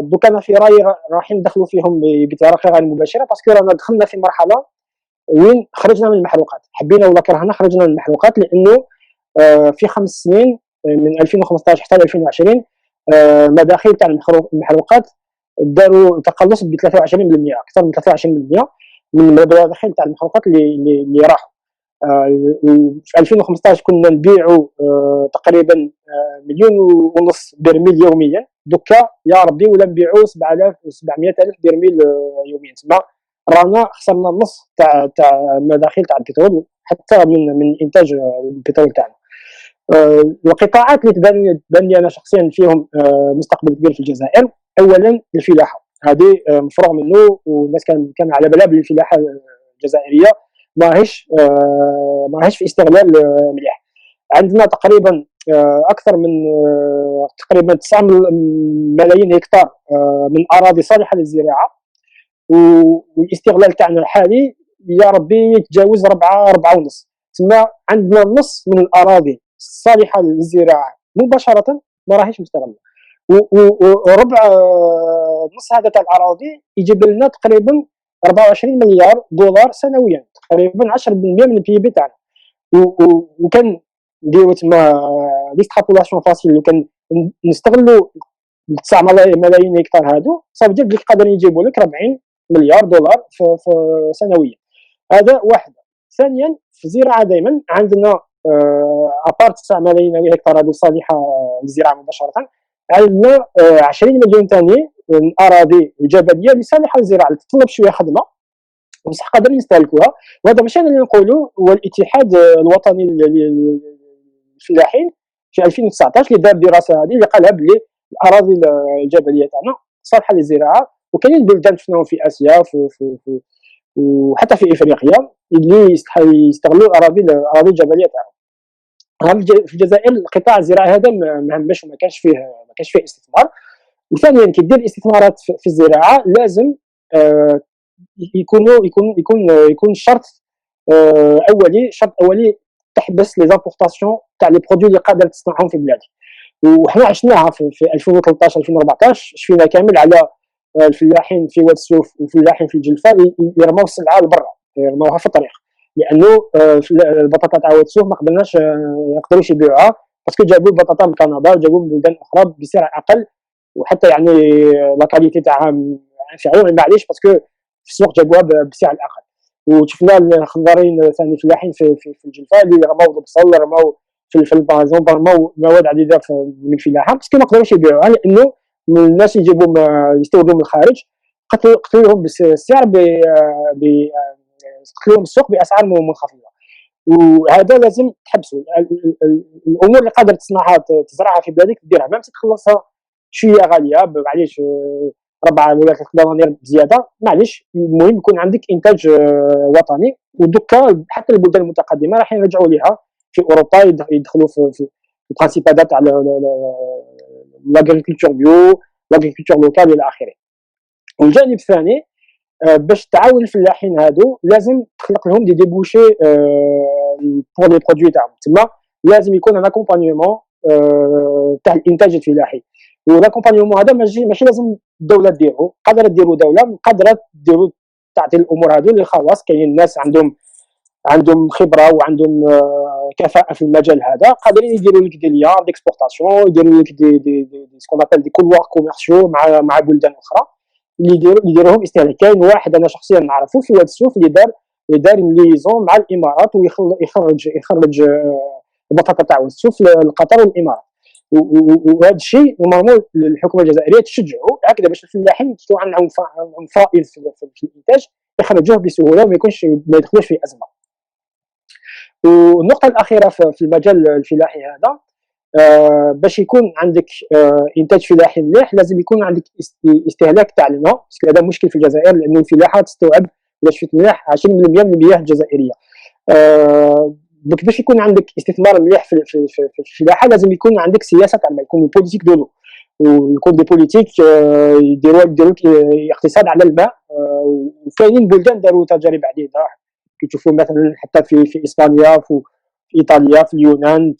دوك انا في رايي راح ندخلوا فيهم بطريقه غير مباشره، باسكو رانا دخلنا في مرحله وين خرجنا من المحروقات، حبينا ولا كرهنا خرجنا من المحروقات. لانه في 5 سنين من 2015 حتى 2020 مداخيل تاع المحروقات داروا تقلص ب 23%، اكثر من 23% من المداخيل تاع المحروقات اللي راحوا. في 2015 كنا نبيعوا تقريبا 1.5 مليون برميل يوميا، دوكا يا ربي ولا نبيعوا 700,000 برميل يوميا. تما رانا خسرنا النص تاع المداخيل تاع البترول، حتى من انتاج البترول تاعنا. القطاعات اللي تبان لي انا شخصيا فيهم مستقبل كبير في الجزائر، اولا الفلاحه، هذه مفروغ منه، والناس كان على بالها بلي الفلاحه الجزائريه ماهيش في استغلال مليح. عندنا تقريبا اكثر من تقريبا 9 ملايين هكتار من اراضي صالحه للزراعه، والاستغلال تاعنا الحالي يا ربي يتجاوز 4.5. تما عندنا نص من الاراضي الصالحه للزراعه مباشره ما راهيش مستغله، وربع نص هذا تاع الاراضي يجيب لنا تقريبا 24 مليار دولار سنويا، تقريبا 10% من البي بي تاعنا. وكان نديرو تما ليسترابولاسيون فاسيل، لو كان نستغلوا 9 ملايين هكتار هادو صافي دير بلي قادر يجيبوا لك 40 مليار دولار في سنويا. هذا واحد. ثانيا في الزراعه دائما عندنا ابارت 9 ملايين هكتار هادو صالحه للزراعه مباشره، عندنا 20 مليون ثاني من الاراضي الجبليه اللي صالحه للزراعه، تطلب شويه خدمه بصح قادرين نستهلكوها. وهذا ماشي انا اللي نقولوا، هو الاتحاد الوطني للفلاحين في 2019 اللي دار دراسه هذه اللي قالها بلي الاراضي الجبليه تاعنا صالحه للزراعه. وكاينين بلدان شفناهم في اسيا وحتى في افريقيا اللي يستغلوا الاراضي الجبليه تاعهم. في الجزائر القطاع الزراعي هذا مهمش وما كانش فيه استثمار. وثانيا كي دير استثمارات في الزراعه لازم يكون شرط اولي تحبس لي زامبورطاسيون تاع لي برودوي اللي قادر تصنعهم في بلادك. وحنا عشناها في 2013 2014 شفنا كامل على الفلاحين في واد السوف والفلاحين في الجلفه يرموا السلعه لبرا، يرموها في الطريق، لانه البطاطا تاع واد السوف ما قدرناش يقدروش يبيعوها باسكو جابوا البطاطا من كندا وجابوا من بلدان اخرى بسعر اقل، وحتى يعني لا كاليتي تاعها فعلا معليش باسكو في السوق جابوها بسعر اقل. وشفنا الخضارين ثاني فلاحين في الجلفه اللي رموا البصل، رموا فلفل بارزون، رموا مواد عديده من الفلاحه باسكو ما قدروش يبيعوها، لانه الناس يجيبوا يستوردوا من الخارج قتلوهم بالسعر قتلوهم السوق باسعار منخفضه. وهذا لازم تحبسوا. الامور اللي قادر تصنعها تزرعها في بلادك ديرها، ما تخلصها شويه غاليه معليش 4 ولا 3 دنانير بزياده معليش، المهم يكون عندك انتاج وطني. ودكا حتى البلدان المتقدمه راح يرجعوا لها في اوروبا يدخلوا في البرانسيبادات على لاغريكولتور بيو، لاغريكولتور لوكال الى اخره. والجانب الثاني باش تعاون الفلاحين هادو لازم تخلق لهم دي ديبوشي بور لي برودوي تاعهم، تما لازم يكون ان اكومبانيومون تاع الانتاج الفلاحي. والاكومبانيومون هذا ماشي لازم الدوله ديرو، قادره ديرو دوله، قادره ديرو تعطي الامور هادو للخواص. كاينين الناس عندهم خبره وعندهم كفاءه في المجال هذا، قادرين يديروا لك دي ليان ديكسبورطاسيون، يديروا لك دي سكون ابل دي كولوار كوميرسيو مع بلدان اخرى اللي يديروهم استهلاك. كاين واحد انا شخصيا نعرفه في واد السوف اللي دار ليزون مع الامارات ويخرج البطاطا تاع واد السوف لقطر والامارات. وهذا الشيء نورمالمون الحكومه الجزائريه تشجعه هكذا باش الفلاحين يكون عندهم فائض في الانتاج يخرجوه بسهوله وما يدخلوش في ازمه. والنقطه الاخيره في المجال الفلاحي هذا باش يكون عندك انتاج فلاحي مليح لازم يكون عندك استهلاك تاع الماء، باسكو هذا مشكل في الجزائر لانه الفلاحه تستوعب ولا شفت مليح 20% من المياه الجزائريه. باش يكون عندك استثمار مليح في الفلاحه لازم يكون عندك سياسه تاع الماء، يكون بوليتيك دولو، ويكون دي بوليتيك يديروا اقتصاد على الماء. وكاينين بلدان داروا تجارب عديده كي تشوفوا مثلا حتى في اسبانيا، في ايطاليا، في اليونان،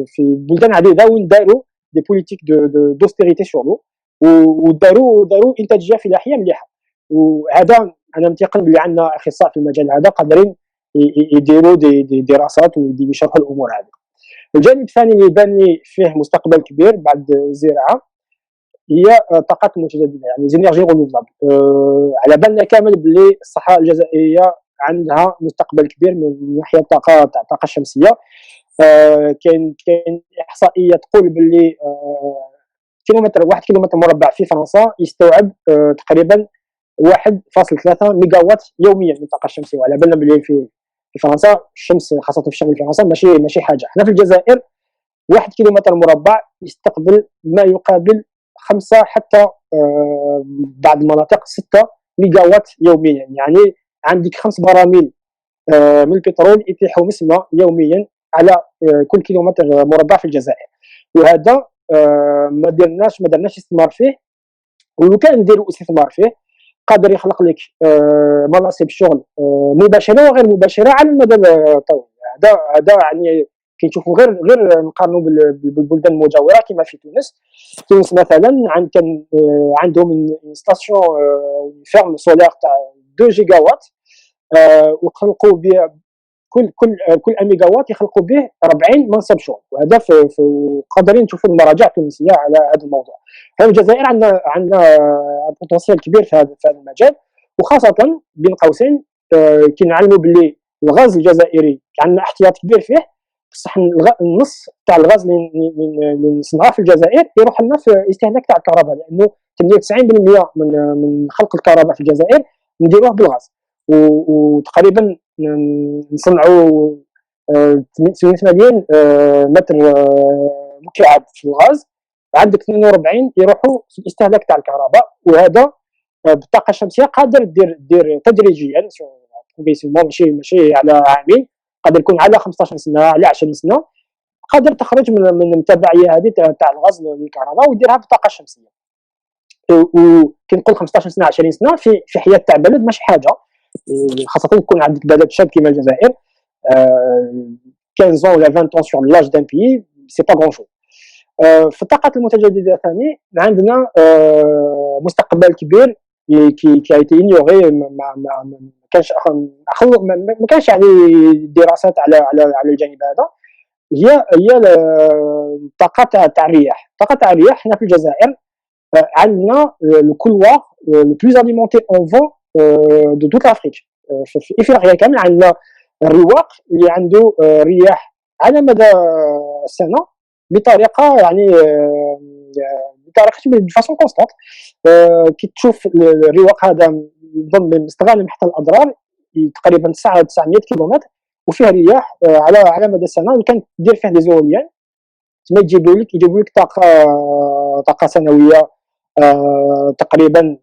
في بلدان عديده وين داروا دي بوليتيك دوستيريتي سور لو، وداروا انتاجيه فلاحيه مليحه. وهذا انا متيقن بلي عندنا اخصائي في المجال هذا قادرين يديروا دي دراسات ويشرحوا الامور هذه. الجانب الثاني اللي يبان لي فيه مستقبل كبير بعد الزراعه هي الطاقات المتجدده، يعني زينيرجي رونوفلابل. على بالنا كامل بلي الصحراء الجزائريه عندها مستقبل كبير من ناحيه الطاقه الشمسيه. كاين احصائيه تقول باللي 1 كيلومتر مربع في فرنسا يستوعب تقريبا 1.3 ميجا وات يوميا من الطاقه الشمسيه. وعلى بالنا باللي في فرنسا الشمس خاصه في شمال فرنسا ماشي حاجه. حنا في الجزائر 1 كيلومتر مربع يستقبل ما يقابل 5 حتى بعض المناطق 6 ميجا وات يوميا، يعني عندك 5 براميل من البترول يتيحوا مسمى يوميا على كل كيلومتر مربع في الجزائر. وهذا ما درناش استثمار فيه، ولو كان نديروا استثمار فيه قادر يخلق لك مناصب شغل مباشره وغير مباشره على المدى الطويل. هذا يعني كي نشوفوا غير نقارنوا بالبلدان المجاوره كما في تونس مثلا كان عندهم ستاسيون فيرم سولار تاع 2 جيجا وات، وخلقوا به كل ميجا وات يخلقوا به 40 منصب شغل. وهذا قادرين نشوفوا المراجع التونسيه على هذا الموضوع. في الجزائر عندنا بوتنسيال كبير في هذا المجال، وخاصه بين قوسين كي نعلموا باللي الغاز الجزائري عندنا احتياط كبير فيه، بصح النص تاع الغاز اللي نصنعوه في الجزائر يروح لنا في استهلاك تاع الكهرباء، لانه 98% من خلق الكهرباء في الجزائر نديروه بالغاز. وتقريبا نصنعوا 8 مليون متر مكعب في الغاز، عندك 42 يروحوا في الاستهلاك تاع الكهرباء. وهذا بالطاقه الشمسيه قادر دير تدريجيا ماشي على عامين، قادر يكون على 15 سنه على 20 سنه قادر تخرج من التبعيه هذه تاع الغاز للكهرباء وديرها بالطاقه الشمسيه. وكي نقول 15 سنه 20 سنه في حياه تاع بلد ماشي حاجه، خاصه يكون عندك بلد شاب كما الجزائر. 15 ans ولا 20 ans sur l'âge d'un pays سي با غون شو. في الطاقات المتجدده ثاني عندنا مستقبل كبير كي ايتي انيوري، ما كانش ما كانش يعني دراسات على الجانب هذا. هي الطاقه تاع الرياح. الطاقه تاع الرياح هنا في الجزائر عندنا لو كولوار لو بلوز اليمونتي اون فون دو توت لافريك. في افريقيا كامل عندنا الرواق اللي عنده رياح على مدى السنه بطريقه يعني بطريقه بفاسون كونستانت. كي تشوف الرواق هذا نظن باستغنى حتى الاضرار تقريبا 900 كيلومتر وفيه رياح على مدى السنه، وكان دير فيه دي زوليان تما يجيبوا لك طاقه سنويه تقريبا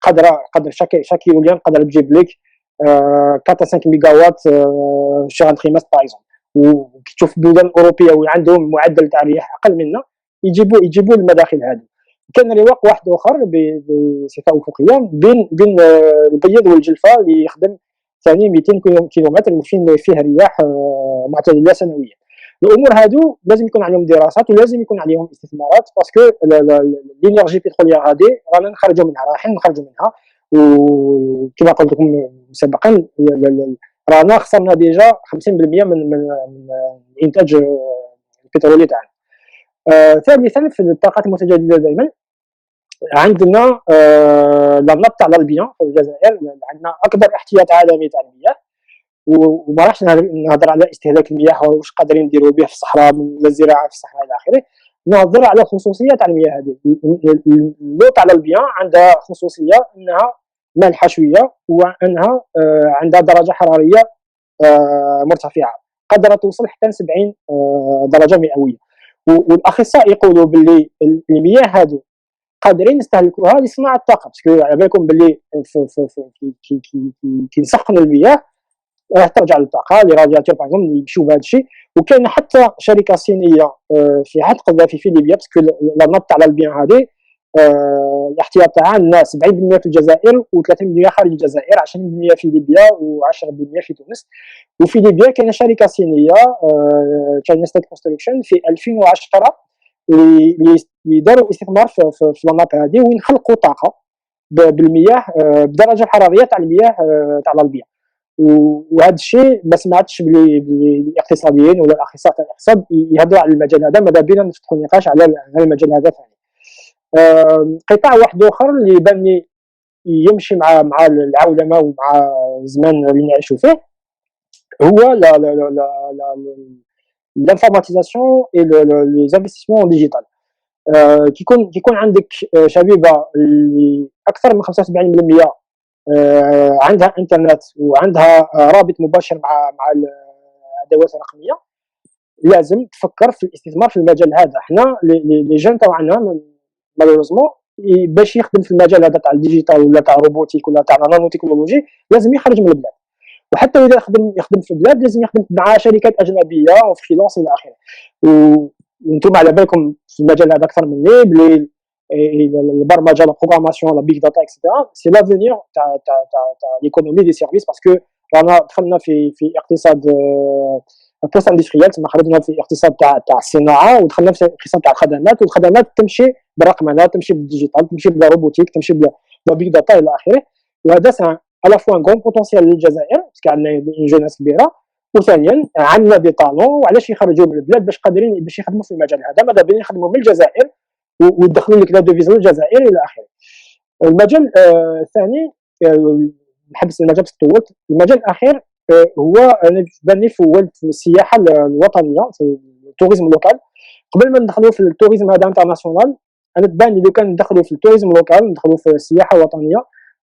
قدر شاك يوليان قدر تجيب لك 4 5 ميجاوات sur un trimestre par exemple. وكي تشوف البلدان الاوروبيه واللي عندهم معدل تاع الرياح اقل منا يجيبوا المداخل هذه. كان رواق واحد اخر بصفه افقيه بين البيض والجلفه اللي يخدم ثاني 200 كيلومتر وفين فيه رياح معتدله سنويا. الامور هادو لازم يكون عليهم دراسات ولازم يكون عليهم استثمارات، باسكو الانرجي بتروليير هذه رانا رايحين نخرجوا منها. وكما قلت لكم سابقا رانا خسرنا ديجا 50% من الانتاج البترولي تاعنا. ثالثا في الطاقات المتجدده دائما عندنا لا نابط تاع البيان في الجزائر. عندنا اكبر احتياط عالمي تاع المياه، وما راحش نهضر على استهلاك المياه واش قادرين نديروا به في الصحراء من الزراعه في الصحراء الى اخره. نهضر على خصوصيه تاع المياه هذه. اللو تاع البيان عندها خصوصيه انها مالحه شويه وانها عندها درجه حراريه مرتفعه قادره توصل حتى 70 درجه مئويه. والاخصائيين يقولوا باللي المياه هذو قادرين نستهلكوها لصناعه الطاقه، باسكو على بالكم باللي كي نسخنوا المياه راح ترجع للطاقه لي رادياتور باغ اكزومبل يمشيو بهذا الشيء. وكاين حتى شركه صينيه في عهد قذافي في ليبيا، باسكو لا نابط تاع البيان هذه الاحتياط تاعها عندنا 70% في الجزائر و30% خارج الجزائر، 20% في ليبيا و10% في تونس. وفي ليبيا كاينه شركه صينيه تشاينا ستيت كونستركشن في 2010 اللي داروا استثمار في المناطق هذه وين خلقوا طاقه بالمياه بدرجه الحراريه تاع المياه تاع البيان. وهذا الشيء ما سمعتش بلي الاقتصاديين ولا الاخصائيين تاع الاقتصاد يهضروا على المجال هذا. ماذا بينا نفتحوا نقاش على المجال هذا ثاني. قطاع واحد اخر اللي باني يمشي مع العولمه ومع الزمان اللي نعيشوا فيه هو الانفورماتيزاسيون اي لي انفستيسمون ديجيتال. كيكون عندك شبيبه اللي اكثر من 75% عندها انترنت وعندها رابط مباشر مع الادوات الرقميه، لازم تفكر في الاستثمار في المجال هذا. حنا لي جون تاعنا مالوريزمون باش يخدم في المجال هذا تاع الديجيتال ولا تاع الروبوتيك ولا تاع النانو تكنولوجي لازم يخرج من البلاد، وحتى اذا يخدم في البلاد لازم يخدم مع شركات اجنبيه وفريلانس الى اخره. وانتم على بالكم في المجال هذا اكثر مني بلي البرمجه لا بروغراماسيون لا بيج داتا اكسيتيرا سي لافونير تاع ليكونومي دي سيرفيس، باسكو رانا دخلنا في اقتصاد بوست اندستريال، تما خرجنا في اقتصاد تاع الصناعه ودخلنا في اقتصاد تاع الخدمات، والخدمات تمشي بالرقمنه، تمشي بالديجيتال، تمشي بالروبوتيك، تمشي بالبيج داتا الى اخره. وهذا سان على فوا غون بوتونسيال للجزائر باسكو عندنا اون جوناس كبيره، وثانيا عندنا دي طالون وعلاش يخرجوا من البلاد باش قادرين باش يخدموا في المجال هذا. ماذا بين يخدموا من الجزائر ويدخلوا لك لا دوفيز للجزائر الى اخره. المجال الثاني نحبس المجال طولت. المجال الاخير هو انا باني في السياحه الوطنيه، التوريزم اللوكال. قبل ما ندخلوا في التوريزم هذا انترناسيونال، انا تبان لي كان ندخلوا في التوريزم اللوكال ندخلوا في السياحه الوطنيه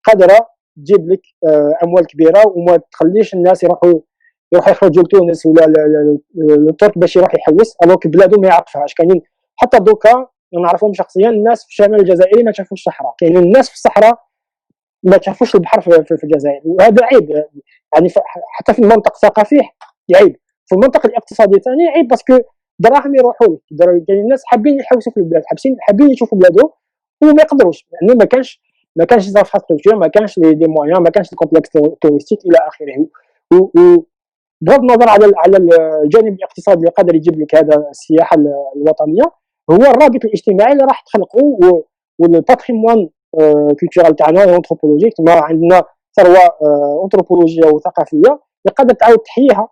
قادره تجيب لك اموال كبيره وما تخليش الناس يروحوا يخرجوا لتونس ولا للترك باش يروح يحوس الوغ بلادو ما يعرفهاش. كاينين حتى دوكا نعرفهم شخصيا الناس في الشمال الجزائري ما تشوفوش الصحراء، كاينين الناس في الصحراء ما تشوفوش البحر في الجزائر، وهذا عيب يعني. حتى في المنطق الثقافي عيب، في المنطق الاقتصادي ثاني عيب، باسكو دراهم يروحوا لك. كاين الناس حابين يحوسوا في البلاد، حابين يشوفوا بلادهم وما يقدروش لانه ما كانش انفراستركتور، ما كانش لي مويان، ما كانش الكومبلكس توريستيك الى اخره. بغض النظر على الجانب الاقتصادي اللي قادر يجيب لك هذا السياحه الوطنيه، هو الرابط الاجتماعي اللي راح تخلقه والباتريمون كولتورال تاعنا الانثروبولوجيك. ما عندنا ثروه انثروبولوجيه وثقافيه اللي قادر تعاود تحييها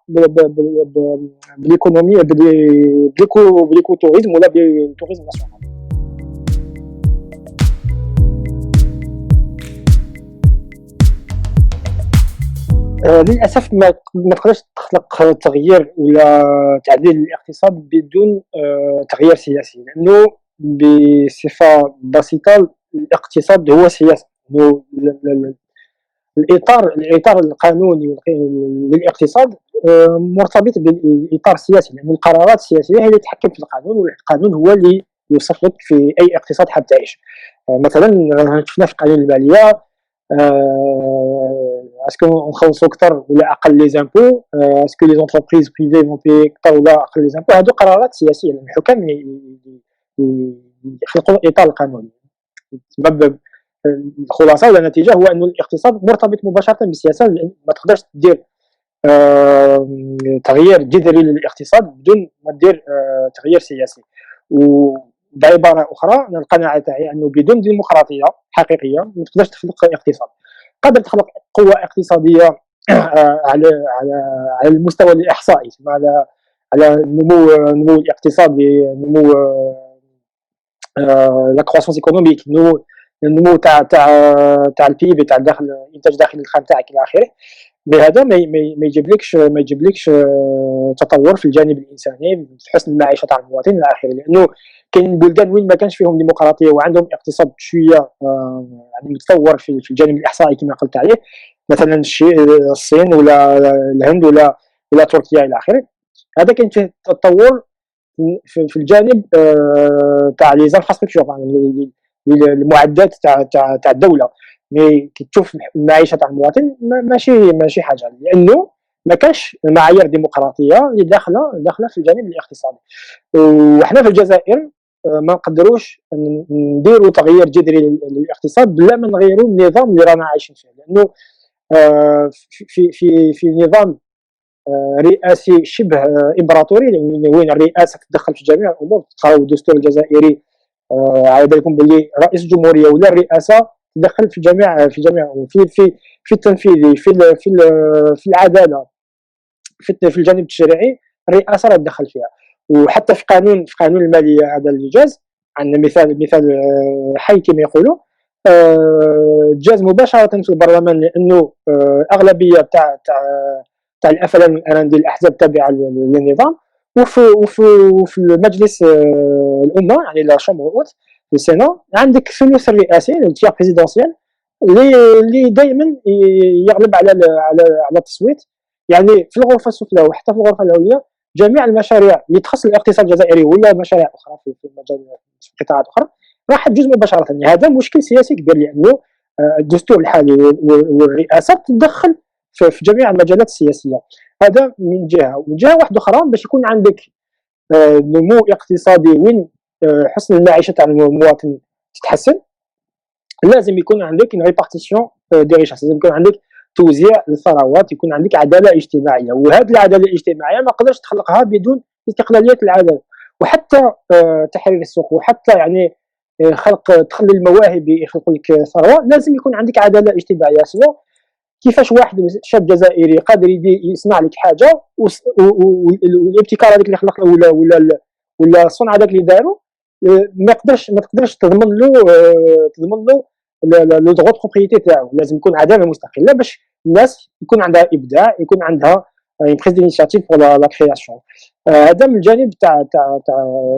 بالايكونومي بالايكو توريزم ولا بالتوريزم ناسيونال. للاسف ما تقدرش تخلق تغيير ولا تعديل الاقتصاد بدون تغيير سياسي، لانه بصفه بسيطه الاقتصاد هو سياسه. الاطار القانوني للاقتصاد مرتبط بالاطار السياسي، لان القرارات السياسيه هي اللي تتحكم في القانون، والقانون هو اللي يوصف لك في اي اقتصاد حاب تعيش. مثلا شفنا في القانون الماليه اسكو نخلصوا اكثر ولا اقل لي زامبو، اسكو لي زونتربريز بريفي فون بي اكثر ولا اقل لي زامبو. هادو قرارات سياسيه، الحكام يخلقوا الاطار القانوني. الخلاصه ولا النتيجه هو انه الاقتصاد مرتبط مباشره بالسياسه، ما تقدرش دير تغيير جذري للاقتصاد بدون ما دير تغيير سياسي. وبعباره اخرى انا القناعه تاعي انه بدون ديمقراطيه حقيقيه ما تقدرش تخلق اقتصاد. قادر تخلق قوه اقتصاديه على المستوى الاحصائي، على النمو الاقتصادي، نمو لا كروسونس ايكونوميك، النمو تاع البي بي تاع الدخل الانتاج الداخلي الخام تاعك الى اخره. بهذا ما يجيبلكش تطور في الجانب الانساني في حسن المعيشه تاع المواطن الى اخره. لانه كاين بلدان وين ما كانش فيهم ديمقراطيه وعندهم اقتصاد شويه يعني متطور في الجانب الاحصائي كما قلت عليه، مثلا الصين ولا الهند ولا تركيا الى اخره. هذا كاين فيه تطور في الجانب تاع لي زانفراستركتور، يعني المعدات تاع الدوله. مي كي تشوف المعيشه تاع المواطن ماشي حاجه، لانه ما كانش معايير ديمقراطيه اللي داخله في الجانب الاقتصادي. وحنا في الجزائر ما نقدروش نديروا تغيير جذري للاقتصاد بلا ما نغيروا النظام اللي رانا عايشين فيه. لانه في نظام رئاسي شبه امبراطوري وين الرئاسه تدخل في جميع الامور. تقراو الدستور الجزائري عاد لكم باللي رئيس الجمهوريه ولا الرئاسه تدخل في جميع في التنفيذي، في العداله، في الجانب التشريعي الرئاسه راه تدخل فيها. وحتى في قانون الماليه هذا اللي جاز عندنا مثال حي كما يقولوا، جاز مباشره في البرلمان، لانه اغلبيه تاع الافلام الان ديال الاحزاب التابعه للنظام. وفي المجلس الامه يعني لا شامبر اوت في السينات عندك ثلث الرئاسي التيار بريزيدونسيال اللي دائما يغلب على التصويت. يعني في الغرفه السفلى وحتى في الغرفه العليا جميع المشاريع اللي تخص الاقتصاد الجزائري ولا مشاريع اخرى في مجال في قطاعات اخرى راح تجوز مباشره. يعني هذا مشكل سياسي كبير، لانه الدستور الحالي والرئاسه تدخل في جميع المجالات السياسيه. هذا من جهه. ومن جهه واحده اخرى باش يكون عندك نمو اقتصادي وين حسن المعيشه تاع المواطن تتحسن، لازم يكون عندك ريبارتيسيون دي ريشاس، لازم يكون عندك توزيع الثروات، يكون عندك عداله اجتماعيه. وهذه العداله الاجتماعيه ما قدرش تخلقها بدون استقلاليه العداله، وحتى تحرير السوق، وحتى يعني تخلي المواهب يخلقوا لك ثروه. لازم يكون عندك عداله اجتماعيه. سواء كيفاش واحد شاب جزائري قادر يصنع لك حاجه والابتكار هذاك اللي خلق ولا الصنع هذاك اللي دارو ما تقدرش تضمن له لو دغوت بروبريتي تاعو. لازم يكون عداله مستقله باش الناس يكون عندها ابداع، يكون عندها بريز دينيشياتيف بور لا كرياسيون. هذا من الجانب تاع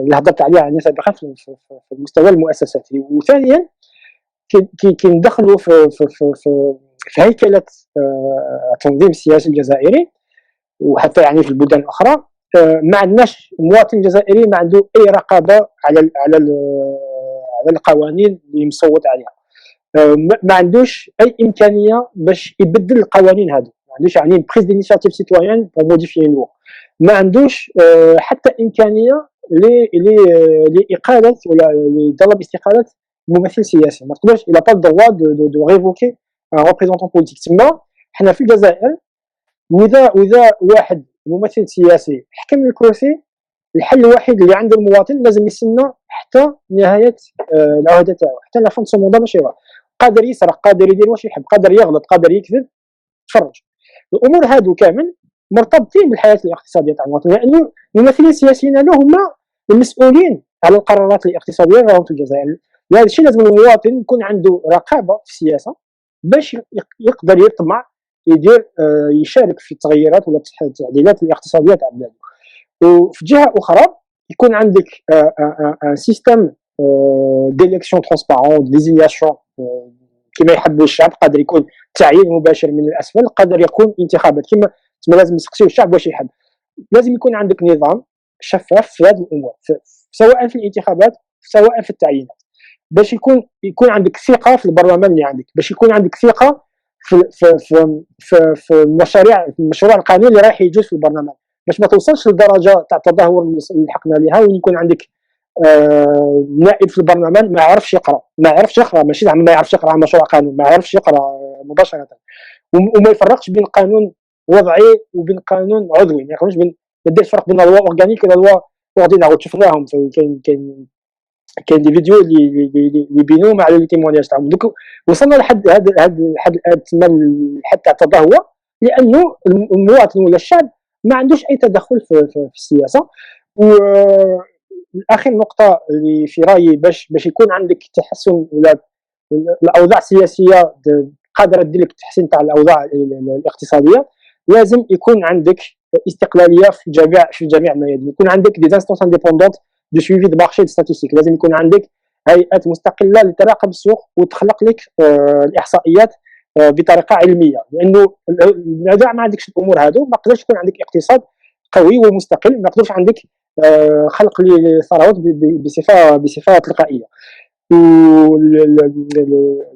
اللي هضرت عليه يعني سابقا في المستوى المؤسساتي. وثانيا كي ندخلوا في هيكله التنظيم السياسي الجزائري وحتى يعني في البلدان الاخرى، ما عندناش المواطن الجزائري ما عنده اي رقابه على القوانين اللي مصوت عليها. ما عندوش اي امكانيه باش يبدل القوانين هذو، ما عندوش يعني بريز دينيشياتيف سيتويان بور موديفي لو. ما عندوش حتى امكانيه لاقاله ولا لطلب استقاله ممثل سياسي. ما تقدرش الى با دروا دو ريفوكي ان ريبريزونطون بوليتيك. تما حنا في الجزائر واذا واحد ممثل سياسي حكم الكرسي، الحل الوحيد اللي عند المواطن لازم يستنى حتى نهايه العهده تاعو، حتى لا فون سو موندا ماشي واحد. قادر يسرق، قادر يدير واش يحب، قادر يغلط، قادر يكذب، تفرج. الامور هادو كامل مرتبطين بالحياه الاقتصاديه تاع المواطن، لانه الممثلين السياسيين هذو هما المسؤولين على القرارات الاقتصاديه راهم في الجزائر. لهذا الشيء لازم المواطن يكون عنده رقابه في السياسه باش يقدر يطمع يدير يشارك في التغيرات ولا التعديلات الاقتصاديه تاع بلاده. وفي جهه اخرى يكون عندك ان سيستم ديليكسيون ترونسبارون ديزينياسيون كما يحب الشعب، قادر يكون تعيين مباشر من الاسفل، قادر يكون انتخابات كما لازم نسقسيو الشعب واش يحب. لازم يكون عندك نظام شفاف في هذه الامور، سواء في الانتخابات سواء في التعيينات، باش يكون عندك ثقه في البرلمان اللي عندك، باش يكون عندك ثقه في المشروع القانوني اللي رايح يجوز في البرلمان، باش ما توصلش للدرجه تاع التدهور اللي لحقنا لها، وين يكون عندك نائب في البرلمان ما يعرفش يقرا ماشي زعما ما يعرفش يقرا مشروع قانون، ما يعرفش يقرا مباشره، وما يفرقش بين قانون وضعي وبين قانون عضوي، ما يقولش ما يديرش فرق بين لوا اورغانيك ولا لوا اوردينار. شفناهم كاين دي فيديو اللي يبينوا على لي تيمونياج تاعهم. دوك وصلنا لحد هذا الحد تما الحد تاع التدهور، لانه المواطن ولا الشعب ما عندوش اي تدخل في السياسه. واخر نقطه اللي في رايي باش يكون عندك تحسن ولا الاوضاع السياسيه قادره تدير لك التحسين تاع الاوضاع الاقتصاديه، لازم يكون عندك استقلاليه في جميع الميادين، يكون عندك دي انستونس انديبوندونت دو سويفي دو مارشي دو ستاتيستيك، لازم يكون عندك هيئات مستقله لتراقب السوق وتخلق لك الاحصائيات بطريقه علميه، لانه ما عندكش الامور هذو ما قدرش يكون عندك اقتصاد قوي ومستقل، ما قدرش عندك خلق للثروات بصفه تلقائيه.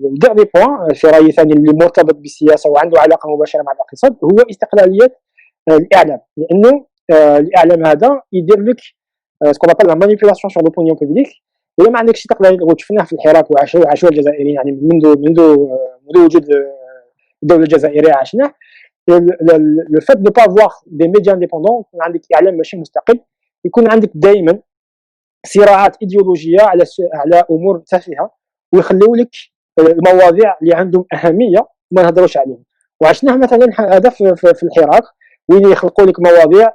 الدغني بوان في رايي ثاني اللي مرتبط بالسياسه وعنده علاقه مباشره مع الاقتصاد هو استقلاليه الاعلام، لانه الاعلام هذا يدير لك سكون ابل لا مانيبيولاسيون سور لوبونيون بوبليك. اذا ما عندكش استقلاليه، وشفناه في الحراك وعاشوه الجزائريين، يعني منذ وجود الدوله الجزائريه عشناه. لو فات دو با افوار دي ميديا انديبوندون، يكون عندك اعلام ماشي مستقل، يكون عندك دائما صراعات ايديولوجيه على امور تافهه، ويخليو لك المواضيع اللي عندهم اهميه ما نهضروش عليهم. وعشناه مثلا هذا في الحراك، وين يخلقوا لك مواضيع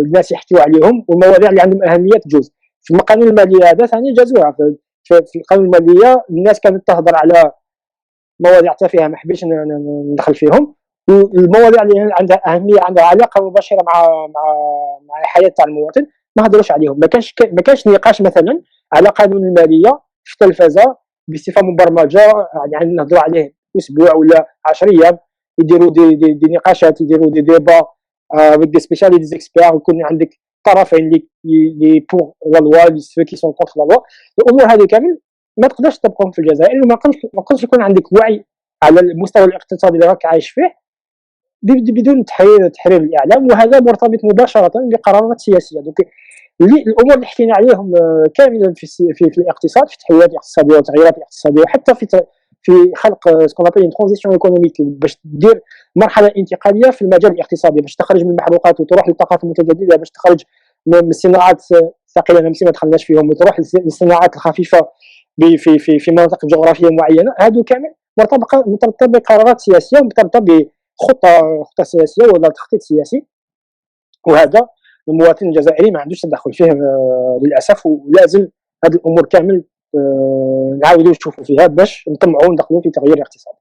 الناس يحكيوا عليهم، والمواضيع اللي عندهم اهميه تجوز. في القانون الماليه هذا ثاني جازوها، في القانون الماليه الناس كانت تهضر على مواضيع تافهه ما حبيتش ندخل فيهم، والمواضيع اللي عندها اهميه عندها علاقه مباشره مع الحياه تاع المواطن ما هضروش عليهم. ما كانش نقاش مثلا على قانون الماليه في التلفزه بصفه مبرمجه، يعني نهضروا عليه اسبوع ولا 10 ايام، يديروا دي نقاشات، يديروا دي ديبا avec des spécialistes des experts، ويكون عندك طرفين اللي بور لا لوا لي سو كي سون كونتر لا لوا. الامور هذه كامل ما تقدرش تطبقهم في الجزائر، ما قدرش يكون عندك وعي على المستوى الاقتصادي اللي راك عايش فيه بدون تحرير الاعلام، وهذا مرتبط مباشره بقرارات سياسيه. دونك الامور اللي حكينا عليهم كاملا في الاقتصاد، في التحولات الاقتصاديه والتغييرات الاقتصاديه، وحتى في خلق سكون ابل ترانزيسيون ايكونوميك باش تدير مرحله انتقاليه في المجال الاقتصادي، باش تخرج من المحروقات وتروح للطاقات المتجدده، باش تخرج من الصناعات الثقيله اللي ما دخلناش فيهم وتروح للصناعات الخفيفه في مناطق جغرافيه معينه. هادو كامل مرتبطه بقرارات سياسيه ومرتبطه بخطه سياسيه ولا تخطيط سياسي، وهذا المواطن الجزائري ما عندوش تدخل فيه للاسف. ولازم هذه الامور كامل نعاودوا نشوفوا فيها باش نطمعوا وندخلوا في تغيير اقتصادي.